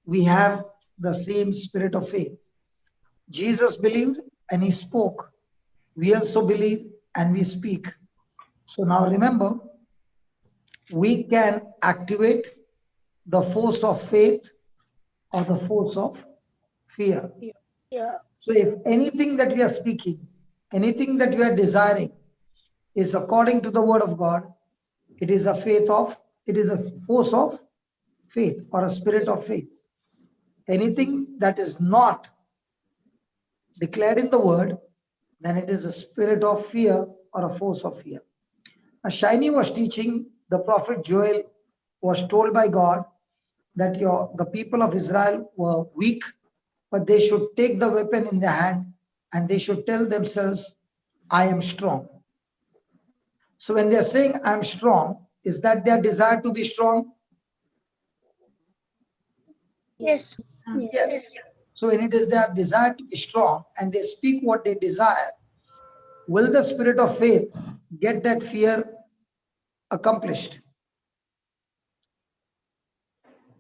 we have the same spirit of faith. Jesus believed and he spoke. We also believe and we speak. So now remember, we can activate the force of faith or the force of fear. Yeah. So if anything that we are speaking, anything that we are desiring is according to the word of God, it is a force of faith or a spirit of faith. Anything that is not declared in the word, then it is a spirit of fear or a force of fear. Shiny was teaching, the prophet Joel was told by God that the people of Israel were weak, but they should take the weapon in their hand and they should tell themselves, I am strong. So when they are saying I am strong, is that their desire to be strong? Yes. Yes. So when it is their desire to be strong and they speak what they desire, will the spirit of faith get that fear accomplished?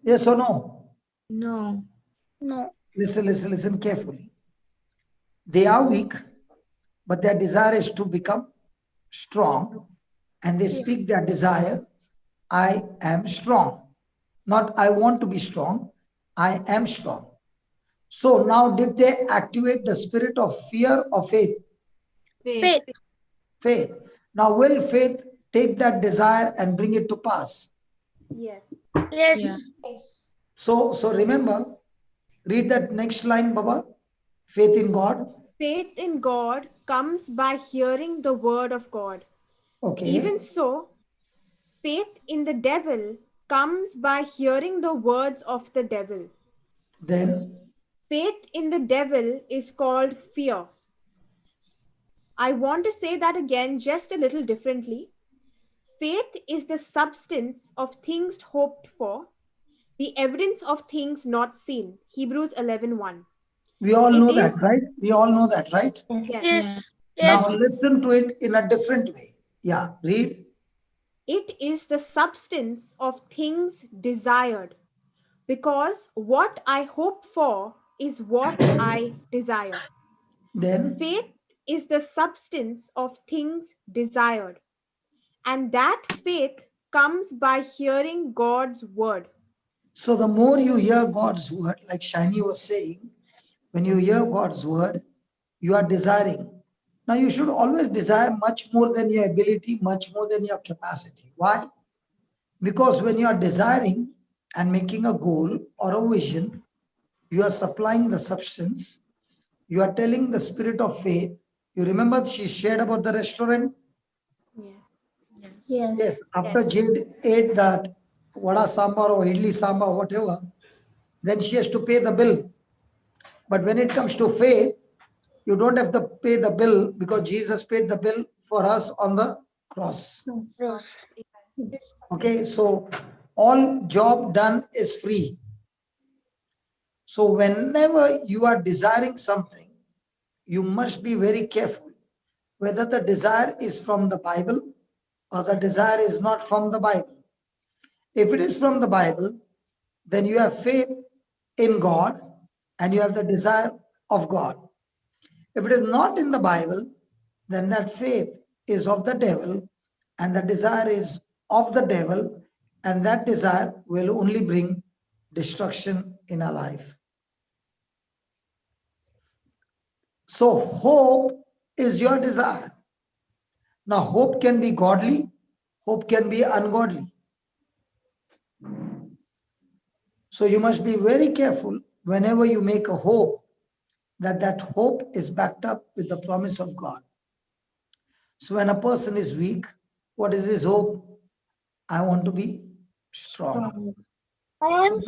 Yes or no? No. No. Listen carefully. They are weak, but their desire is to become strong, and they speak their desire, I am strong. Not I want to be strong, I am strong. So now did they activate the spirit of fear or faith? Faith. Faith. Now will faith take that desire and bring it to pass? Yes. Yes. Yeah. So remember, read that next line, Baba. Faith in God. Faith in God comes by hearing the word of God. Okay. Even so, faith in the devil comes by hearing the words of the devil. Then Faith in the devil is called fear. I want to say that again just a little differently. Faith is the substance of things hoped for, the evidence of things not seen. Hebrews 11:1. we all It know is- that, right? We all know that, right? Yes. Yes. Now Yes. listen to it in a different way. Yeah, read. It is the substance of things desired, because what I hope for is what I desire. Then Faith is the substance of things desired, and that faith comes by hearing God's word. so the more you hear God's word, like Shiny was saying, when you hear God's word, you are desiring. Now you should always desire much more than your ability, much more than your capacity. Why? Because when you are desiring and making a goal or a vision, you are supplying the substance. You are telling the spirit of faith. You remember she shared about the restaurant? Yes. Yes. After Jade ate that vada sambar or idli sambar, whatever, then she has to pay the bill. But when it comes to faith, you don't have to pay the bill because Jesus paid the bill for us on the cross. Cross. Okay, so all job done is free. So whenever you are desiring something, you must be very careful whether the desire is from the Bible or the desire is not from the Bible. If it is from the Bible, then you have faith in God and you have the desire of God. If it is not in the Bible, then that faith is of the devil and the desire is of the devil, and that desire will only bring destruction in our life. So hope is your desire. Now hope can be godly, hope can be ungodly. So you must be very careful whenever you make a hope that that hope is backed up with the promise of God. So when a person is weak, what is his hope? I want to be strong. I am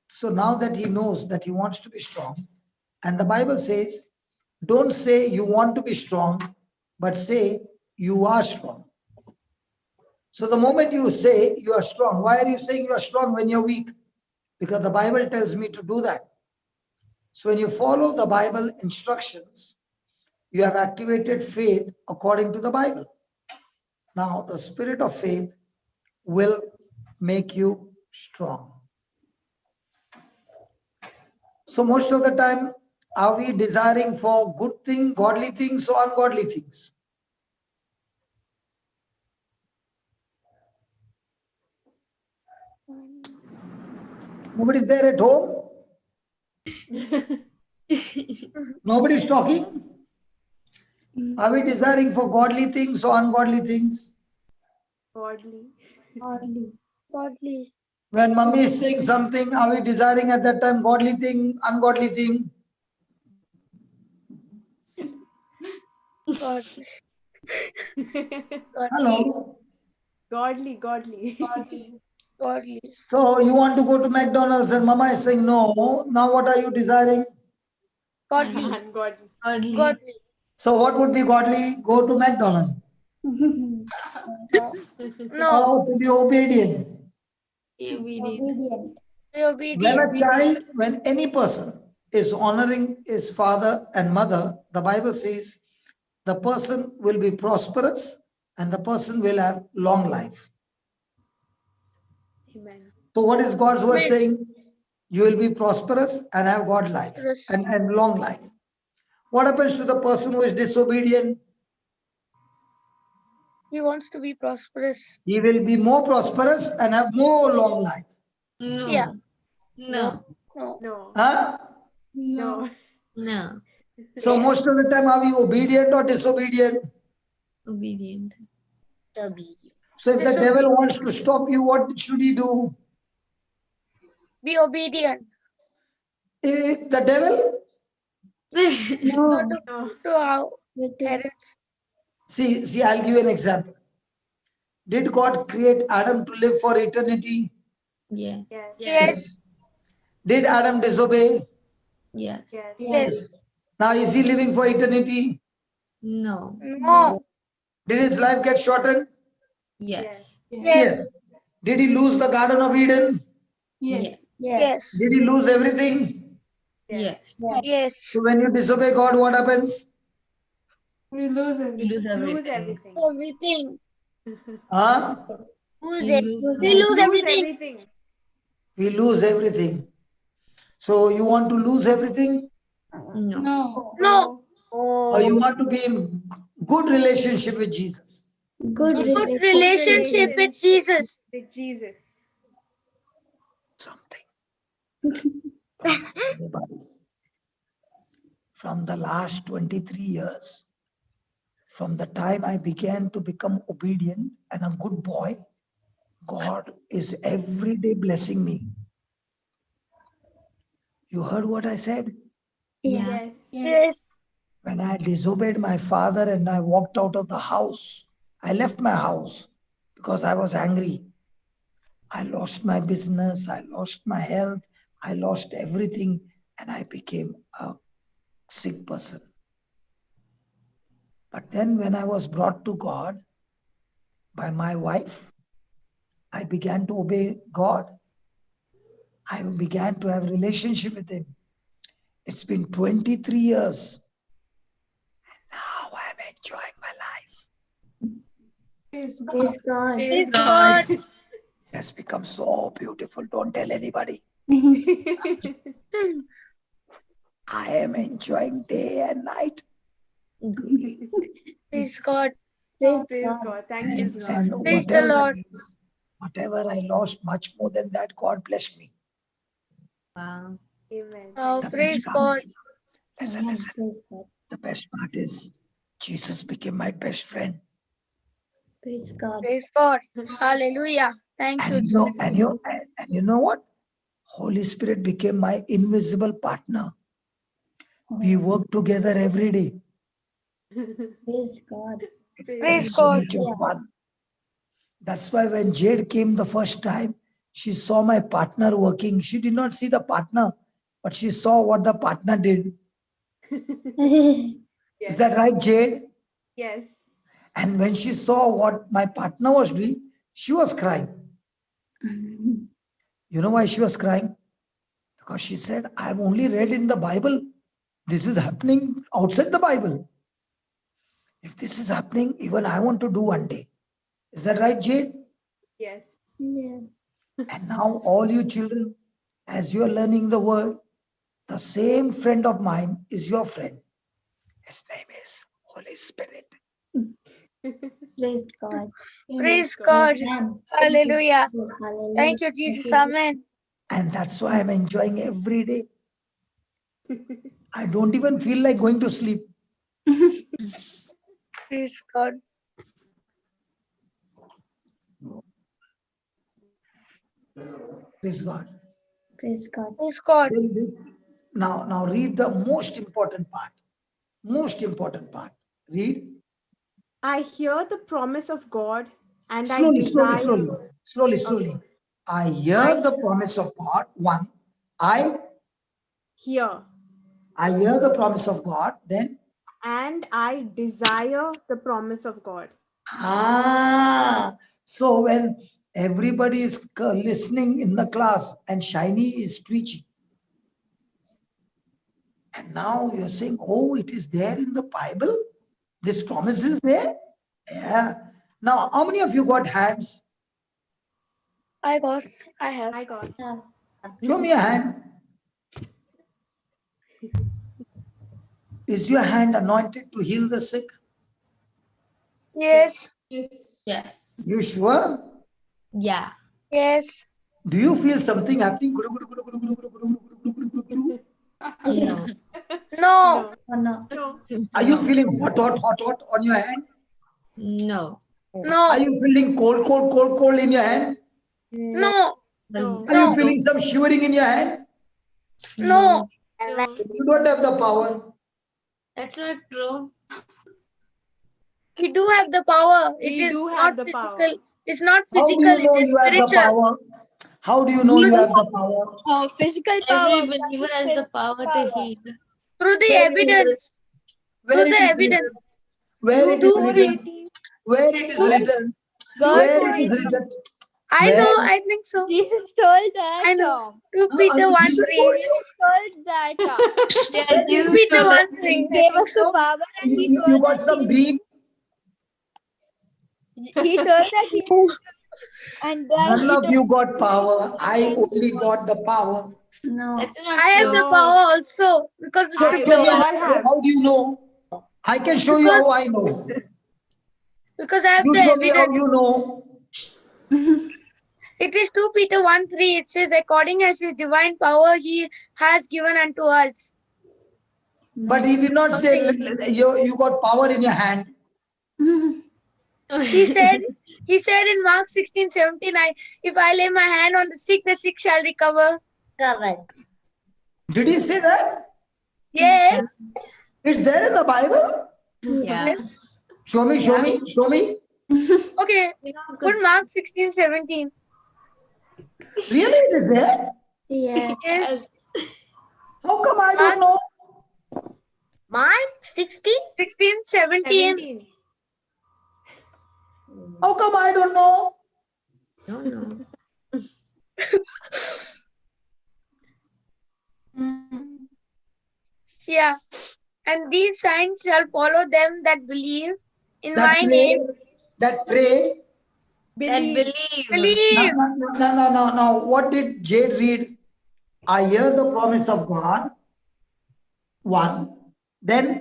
So now that he knows that he wants to be strong, and the Bible says, don't say you want to be strong, but say you are strong. So the moment you say you are strong, why are you saying you are strong when you're weak? Because the Bible tells me to do that. So when you follow the Bible instructions, you have activated faith according to the Bible. Now the spirit of faith will make you strong. So most of the time, are we desiring for good things, godly things, or ungodly things? Nobody's there at home? Nobody's talking? Are we desiring for godly things or ungodly things? Godly. godly. When mummy is saying something, are we desiring at that time godly thing, ungodly thing? Godly. Hello? Godly, godly. Godly. So you want to go to McDonald's and mama is saying no. Now what are you desiring? Godly. Ungodly. Godly. So what would be godly? Go to McDonald's. No. No. Or to be obedient. Obedient. Be obedient. When any person is honoring his father and mother, the Bible says the person will be prosperous and the person will have long life. Amen. So what is God's word Amen. saying? You will be prosperous and have God life Yes. and long life. What happens to the person who is disobedient? He wants to be prosperous. He will be more prosperous and have more long life. Yeah. No. No. No. Huh? No. No. So most of the time, are we obedient or disobedient? Obedient. Obedient. So if the devil wants to stop you, what should he do? Be obedient. The devil? Not No. to our parents. See, I'll give you an example. Did God create Adam to live for eternity? Yes. Yes. Did Adam disobey? Yes. Yes. Now is he living for eternity? No. No. Did his life get shortened? Yes. Yes. Did he lose the Garden of Eden? Yes. Yes. Did he lose everything? Yes. Yes. So when you disobey God, what happens? We lose You everything. lose Lose everything. everything. Everything. Huh? Who's You it? lose We lose Lose everything. everything. We lose everything. So you want to lose everything? No. No. No. Or you Oh, want to be in good relationship with Jesus? Good Good relationship with Jesus. With Jesus. Something. Everybody. From the last 23 years, from the time I began to become obedient and a good boy, God is every day blessing me. You heard what I said? Yeah. Yes. When I disobeyed my father and I walked out of the house, I left my house because I was angry. I lost my business, I lost my health, I lost everything, and I became a sick person. But then when I was brought to God by my wife, I began to obey God. I began to have a relationship with Him. It's been 23 years. Now I'm enjoying my life. Praise God. Praise God. Praise God. It has become so beautiful. Don't tell anybody. I am enjoying day and night. Praise God. Praise Praise God. God. Thank you. And Praise the Lord. whatever I lost, much more than that, God blessed me. Wow. Amen. Oh, The praise best part God. is, listen, listen. Praise God. The best part is Jesus became my best friend. Praise God. Praise God. Hallelujah. Thank you, And you know, Jesus. and you know what? Holy Spirit became my invisible partner. We work together every day. Praise God. Praise It's so God. much of fun. That's why when Jade came the first time, she saw my partner working. She did not see the partner, but she saw what the partner did. Is that right, Jade? Yes. And when she saw what my partner was doing, she was crying. You know why she was crying? Because she said, I've only read in the Bible. This is happening outside the Bible. If this is happening, even I want to do one day. Is that right, Jade? Yes. Yeah. And now, all you children, as you are learning the word, the same friend of mine is your friend. His name is Holy Spirit. Praise God. Praise God. Amen. Hallelujah. Hallelujah. Thank you, Jesus. Amen. And that's why I'm enjoying every day. I don't even feel like going to sleep. Praise God. Praise God. Praise God. Praise God. Now read the most important part. Most important part. Read. I hear the promise of God and I Slowly, desire. slowly. I hear the promise of God. One, I Hear hear the promise of God. Then, and I desire the promise of God. so when everybody is listening in the class and Shiny is preaching, and now you're saying, oh, it is there in the Bible. This promise is there. Yeah. Now, how many of you got hands? I have. I got. Show me a hand. Is your hand anointed to heal the sick? Yes. Yes. You sure? Yeah. Yes. Do you feel something happening? No. No. Oh, no. No. Are you No. feeling hot on your hand? No. No. Are you feeling cold in your hand? No. No. Are you feeling some shivering in your hand? No. No. You don't have the power. That's not true. We do have the power. It We is do not have the physical. power. It's not How do physical. you It know is you have the spiritual. power? How do you know you have the power? Physical Every power. believer has the power to heal. Through the Where it is evidence. where Through it the is evidence. written? Where You it is do. written? Where it is written? God Where told it is written? I Where? know. I think so. Jesus told that. I know. 2 Peter Anu, 1 Jesus 3. told you? Told that. Yeah, Where did 2 Jesus Peter Jesus told 1 us. 3. I Gave think us the so. power and he you told got that some dream? he told that he and then None he of told you got power. I only got the power. No. That's not I have true. the No. power also because the So scripture tell me, we all also have. how do you know? I can show you how I know. because I have You the show me how evidence. you know. It is 2 Peter 1 3. It says, according as his divine power he has given unto us. But he did not say you got power in your hand. He said in Mark 16:79, if I lay my hand on the sick shall recover. Cover. Did he say that? Yes. It's there in the Bible? Yeah. Yes. Show me, show me, show me. Okay. Put Mark 16, 17. Really, it is there? Yeah. Yes. How come I don't know? Mark 16. 16, 17. 17. How come I don't know? No, no. Yeah. And these signs shall follow them that believe in That my pray, name. that pray. That Believe. believe. Believe. No. What did Jade read? I hear the promise of God. One. Then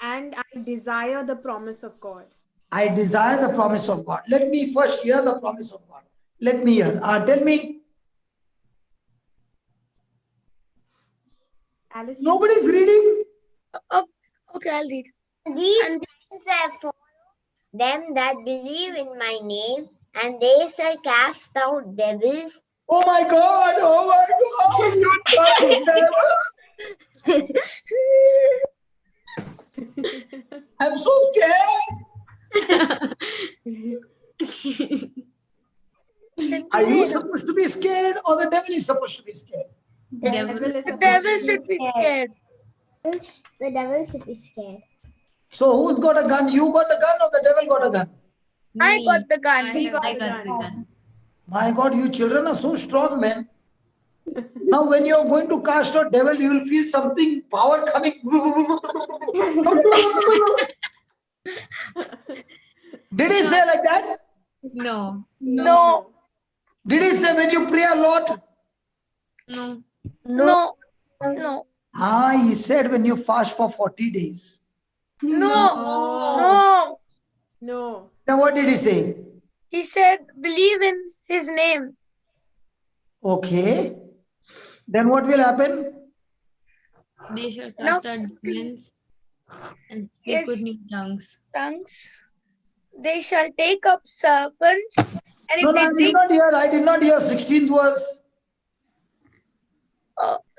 And I desire the promise of God. I desire the promise of God. Let me first hear the promise of God. Let me hear. Tell me. Alice, Nobody's reading. Okay, I'll read. These And signs shall follow them that believe in my name, and they shall cast out devils. Oh my God. Oh my God. You devil. I'm so scared. Are you supposed to be scared or the devil is supposed to be scared? devil is the supposed devil to should be scared. The devil should be scared. So who's got a gun? You got a gun or the devil got a gun? I Me. got the gun. I got the got the gun. gun. My God, you children are so strong, man. Now when you're going to cast out devil, you will feel something, power coming. Did he say like that? No. No. Did he say when you pray a lot? No. No. No. He said when you fast for 40 days. No. Oh. No. No. Then what did he say? He said, believe in his name. Okay. Then what will happen? They shall Now- cast out demons and speak Yes. with new tongues. Tongues. They shall take up serpents. And No, if I they did drink not hear. I did not hear 16th verse.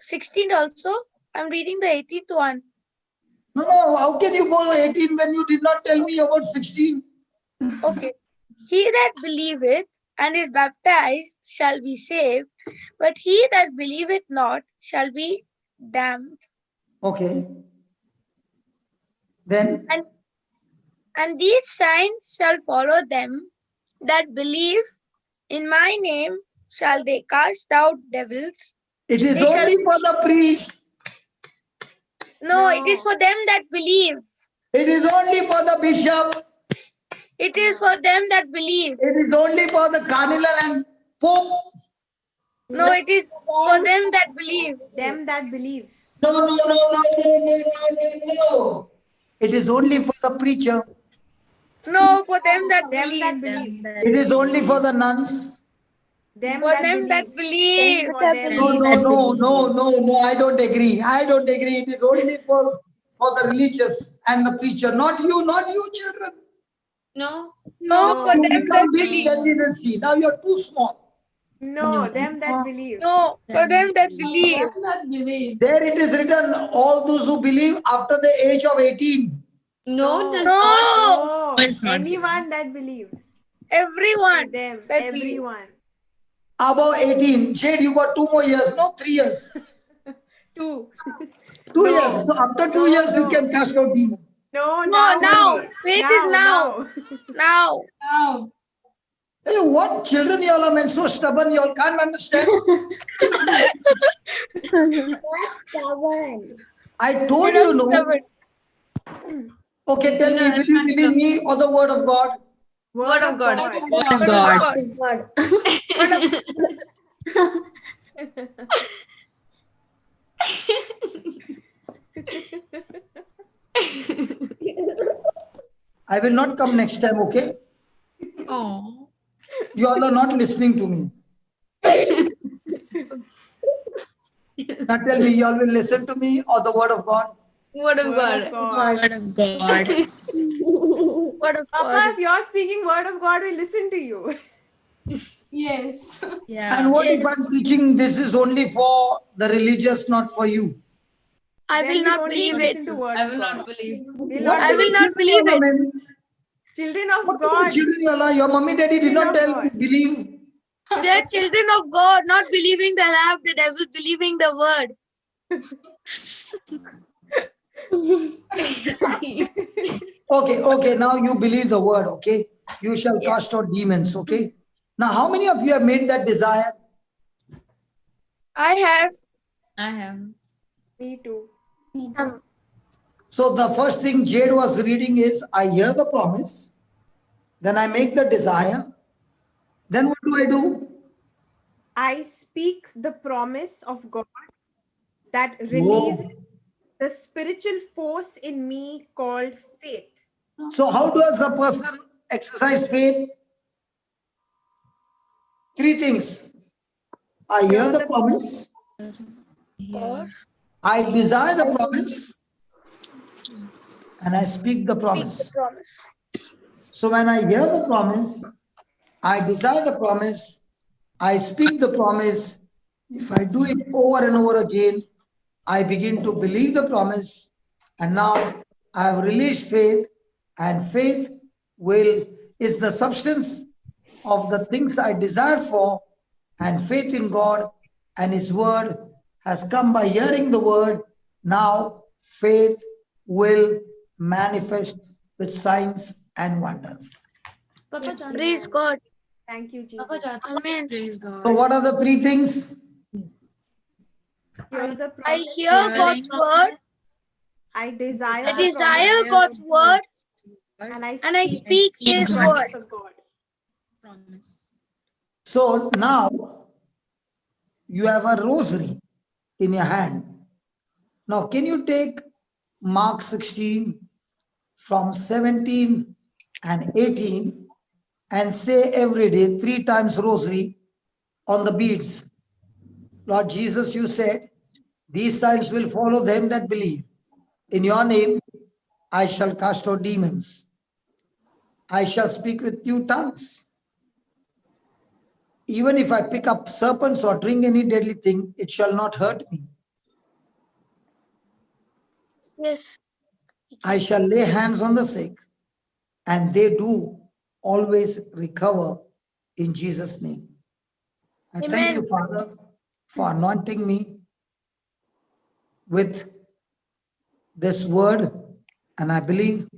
16th also, I'm reading the 18th one. No. How can you go 18 when you did not tell me about 16? Okay. He that believeth and is baptized shall be saved, but he that believeth not shall be damned. Okay. Then And these signs shall follow them that believe in my name. Shall they cast out devils? it is They shall- only for the priest. No, it is for them that believe. It is only for the bishop. It is for them that believe. It is only for the cardinal and pope. No, it is for them that believe. Them that believe. No. It is only for the preacher. No, for them that Them believe. that believe. It is only for the nuns. Them For that them that believe. believe. For them No. I don't agree. It is only for the religious and the preacher. Not you, children. No. No, No. for You them become that big, believe. then we will see. Now you're too small. No, No. them that believe. No, for them that believe. That believe. There it is written, all those who believe after the age of 18. No. That's No, No, It's not anyone that believes. everyone. Them, that believe. everyone. Above 18. Jade, you got 2 more years, no? 3 years. 2. 2 years. So after 2 years, you can cast out demon. No, No, now. only. Faith is now. Now. Now, Hey, what children you all are, man, so stubborn, you all can't understand. Stubborn. I told You're you, no. stubborn. Okay, tell me, will you believe me or the word of God? Word of God. Word of God. God. I will not come next time, okay? Oh. You all are not listening to me. Now tell me, you all will listen to me or the word of God? Word of God. God. of God. Word of Papa, God. if you're speaking word of God, we listen to you. Yes. Yeah. And what if Yes. I'm teaching this is only for the religious, not for you? I Then will we not don't need to believe listen it. to word I of will God. not believe. We'll What not I kind will of not children you believe are, it. man? Children What of kind God. of children you are? Your mommy daddy did Children not of tell you God. to believe. We are children of God, not believing the lie of the devil, believing the word. Okay, now you believe the word, okay? You shall Yeah. cast out demons, okay? Now, how many of you have made that desire? I have. I have. Me too. So the first thing Jade was reading is, I hear the promise, then I make the desire, then what do? I speak the promise of God that releases Oh. the spiritual force in me called faith. So how does a person exercise faith? Three things. I hear the promise, Yeah. I desire the promise, and I speak the Speak the promise. promise. So when I hear the promise, I desire the promise, I speak the promise. If I do it over and over again, I begin to believe the promise, and now I have released faith, and faith will is the substance of the things I desire for, and faith in God and His word has come by hearing the word. Now faith will manifest with signs and wonders. Papa John. Praise God. Thank you, Jesus. Papa John. Amen. Praise God. So what are the three things? Hear the I promise. hear Hearing God's word. I desire I the desire promise. God's word. And I And I speak speak the His promise word. of God. Promise. So now you have a rosary in your hand. Now, can you take Mark 16 from 17 and 18 and say every day 3 times rosary on the beads? Lord Jesus, you said, these signs will follow them that believe. In your name, I shall cast out demons. I shall speak with new tongues. Even if I pick up serpents or drink any deadly thing, it shall not hurt me. Yes. I shall lay hands on the sick, and they do always recover in Jesus' name. I thank you, Amen. Father, for anointing me with this word, and I believe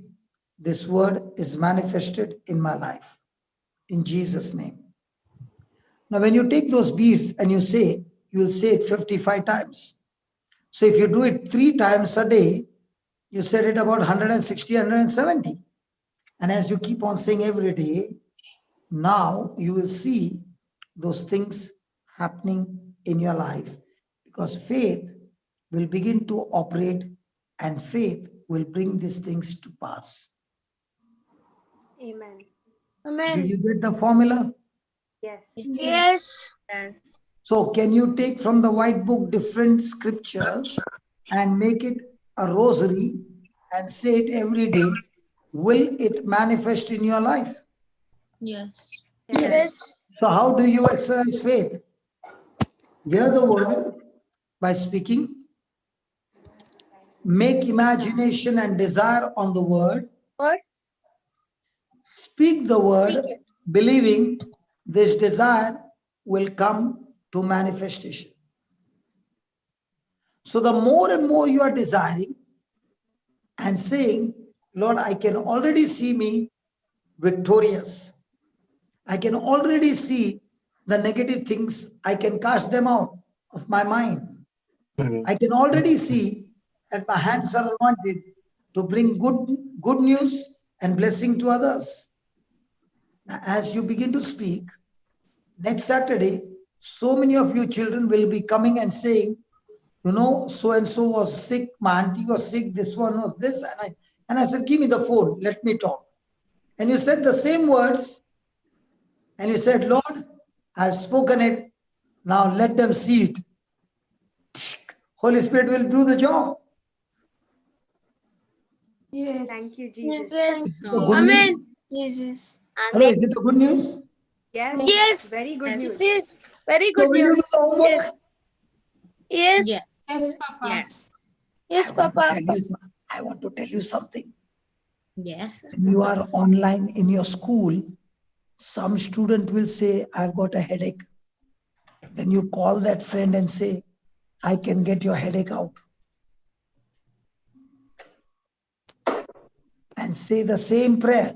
this word is manifested in my life. In Jesus' name. Now, when you take those beads and you say, you will say it 55 times. So if you do it 3 times a day, you said it about 160, 170. And as you keep on saying every day, now you will see those things happening in your life, because faith will begin to operate and faith will bring these things to pass. Amen. Did Amen. you get the formula? Yes. Yes. Yes. So can you take from the white book different scriptures and make it a rosary and say it every day? Will it manifest in your life? Yes. Yes. So how do you exercise faith? Hear the word by speaking, make imagination and desire on the word, Word. speak the word, Speak it. believing this desire will come to manifestation. So the more and more you are desiring and saying, Lord, I can already see me victorious. I can already see the negative things, I can cast them out of my mind. I can already see that my hands are anointed to bring good news and blessing to others. Now, as you begin to speak, next Saturday, so many of you children will be coming and saying, you know, so and so was sick, my auntie was sick, this one was this, and I said, give me the phone, let me talk. And you said the same words, and you said, Lord, I've spoken it, now let them see it. Holy Spirit will do the job. Yes. Thank you, Yes. Jesus. Yes. Is it the good Amen. news? Jesus. Hello, Amen. is it the good news? Yes. Yes. Very good Yes. news. Yes. Very So good will you news. do the homework? Yes. Yes. Yeah. Yes, Papa. Yes. Yes, I want to Papa. tell you, I want to tell you something. Yes. When you are online in your school, some student will say, I've got a headache. Then you call that friend and say, I can get your headache out. And say the same prayer.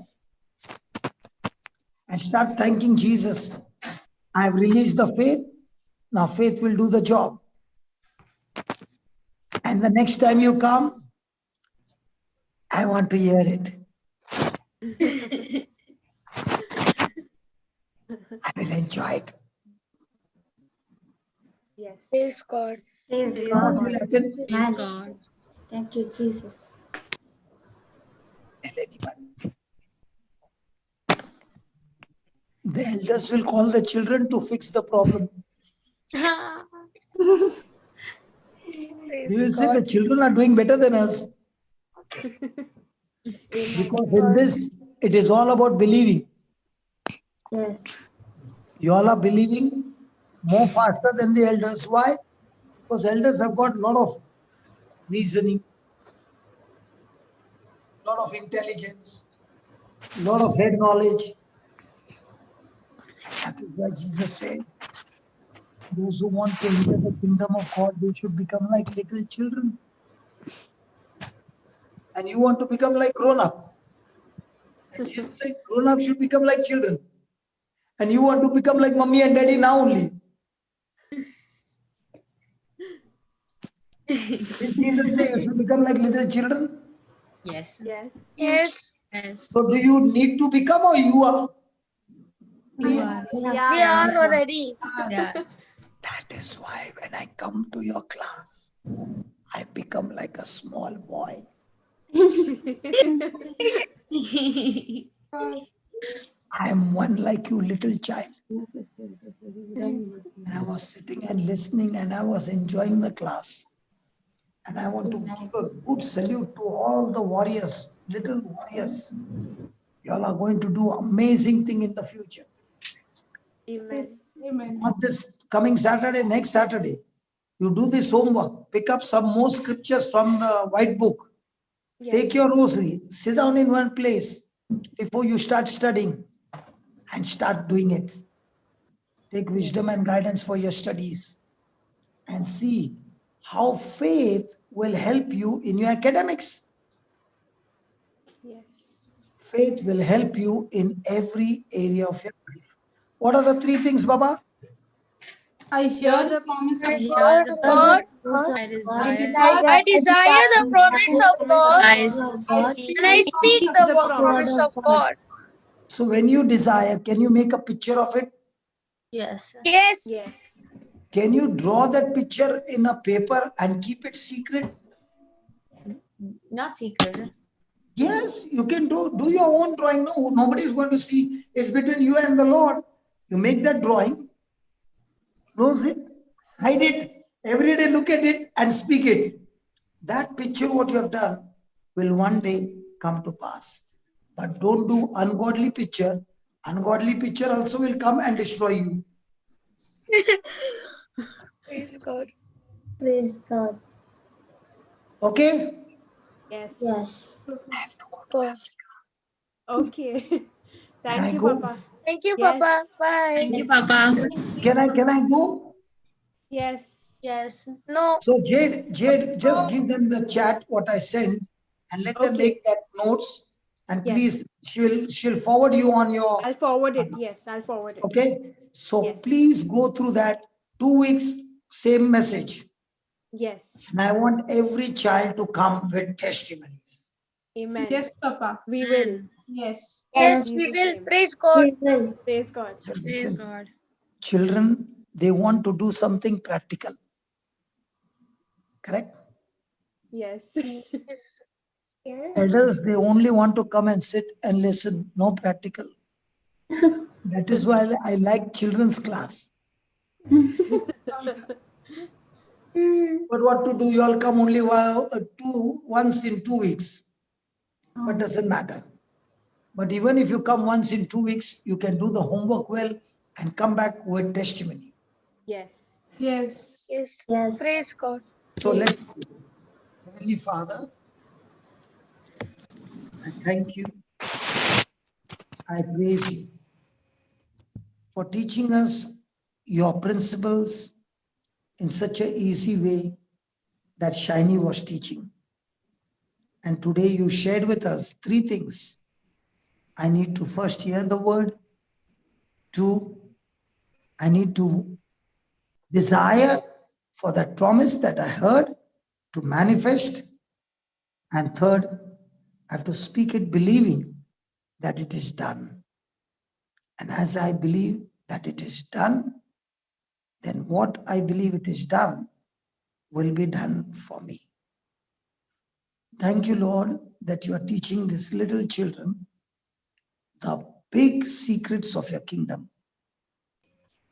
And start thanking Jesus. I've released the faith. Now faith will do the job. And the next time you come, I want to hear it. I will enjoy it. Yes. Praise God. Praise Praise What God. will happen? Praise Man. God. Thank you, Jesus. Tell anybody. The elders will call the children to fix the problem. Praise They will say God. the children are doing better than us. Because in this, it is all about believing. Yes. You all are believing more faster than the elders. Why? Because elders have got a lot of reasoning, lot of intelligence, lot of head knowledge. That is why Jesus said, those who want to enter the kingdom of God, they should become like little children. And you want to become like grown up. And Jesus said, grown up should become like children. And you want to become like mommy and daddy now only. Did Jesus say you should become like little children? Yes. Yes. Yes. Yes. So do you need to become or you are? You are. Yeah. We are already. Yeah. That is why when I come to your class, I become like a small boy. I am one like you, little child. And I was sitting and listening and I was enjoying the class. And I want to give a good salute to all the warriors, little warriors. You all are going to do amazing thing in the future. Amen. Amen. Not this coming Saturday, next Saturday. You do this homework, pick up some more scriptures from the white book. Yes. Take your rosary, sit down in one place before you start studying and start doing it. Take wisdom and guidance for your studies and see how faith will help you in your academics. Yes. Faith will help you in every area of your life. What are the three things, Baba? I hear the promise I of hear God. the God. I I desire. I desire the promise of God I I speak. and I speak Speak the the promise of God. So when you desire, can you make a picture of it? Yes. Yes. Yes. Can you draw that picture in a paper and keep it secret? Not secret. Yes, you can do your own drawing. No, nobody is going to see. It's between you and the Lord. You make that drawing, close it, hide it, every day look at it and speak it. That picture, what you have done, will one day come to pass. But don't do ungodly picture. Ungodly picture also will come and destroy you. Praise God. Praise God. Okay? Yes. Yes. I have to go to God. Africa. Okay. Can I Thank you, go? Papa. Thank you, Yes. Papa. Bye. Thank you, Papa. Can I go? Yes. Yes. No. So Jade, just give them the chat what I sent and let them Okay. make that notes. And Yes. please, she'll forward you on your I'll forward it. Yes, I'll forward it. okay. So Yes. please go through that 2 weeks, same message. Yes. And I want every child to come with testimonies. Amen. Yes, Papa. We will. Yes. Yes, we Jesus' will. name. Praise God. We will. Praise God. So Praise listen, God. children, they want to do something practical. Correct? Yes. Yes. Yes. Elders, they only want to come and sit and listen, no practical. That is why I like children's class. But what to do? You all come only once in 2 weeks. But doesn't matter. But even if you come once in 2 weeks, you can do the homework well and come back with testimony. Yes. Yes. Yes. Yes. Praise God. So let's pray. Heavenly Father, I thank you. I praise you for teaching us your principles in such an easy way that Shiny was teaching. And today you shared with us 3 things. I need to first hear the word. 2, I need to desire for that promise that I heard to manifest. And 3rd, I have to speak it believing that it is done. And as I believe that it is done, then what I believe it is done will be done for me. Thank you, Lord, that you are teaching these little children the big secrets of your kingdom.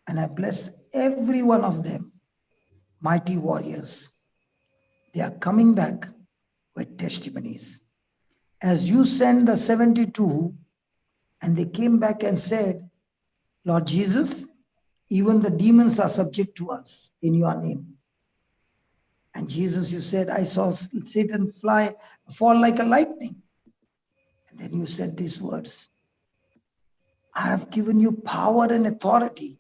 And I bless every one of them, mighty warriors. They are coming back with testimonies. As you send the 72, and they came back and said, Lord Jesus, even the demons are subject to us in your name. And Jesus, you said, I saw Satan fall like a lightning. And then you said these words, I have given you power and authority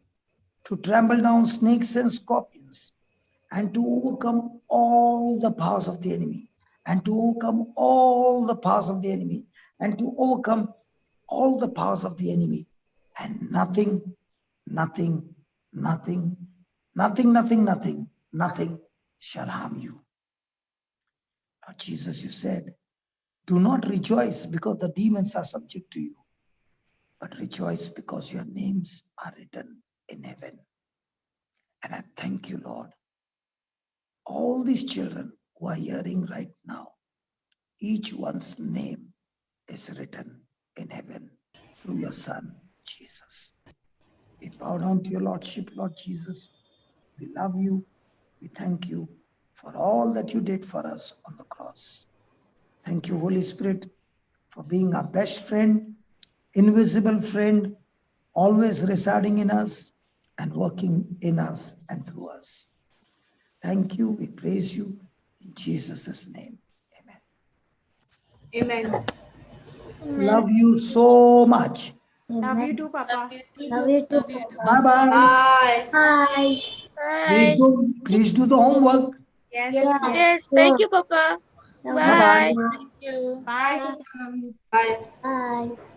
to trample down snakes and scorpions and to overcome all the powers of the enemy and to overcome all the powers of the enemy and to overcome all the powers of the enemy. And nothing shall harm you. Lord Jesus, you said, do not rejoice because the demons are subject to you, but rejoice because your names are written in heaven. And I thank you, Lord. All these children who are hearing right now, each one's name is written in heaven through your Son, Jesus. We bow down to your Lordship, Lord Jesus. We love you. We thank you for all that you did for us on the cross. Thank you, Holy Spirit, for being our best friend, invisible friend, always residing in us and working in us and through us. Thank you. We praise you in Jesus' name. Amen. Amen. Love you so much. Love you Amen. too, Papa. Love you too. Bye-bye. Bye. Bye. Bye. Please do the homework. Yes. Yes, Yeah. please. Yes. Thank you, Papa. Love Bye. Bye-bye. Thank you. Bye. Bye. Bye.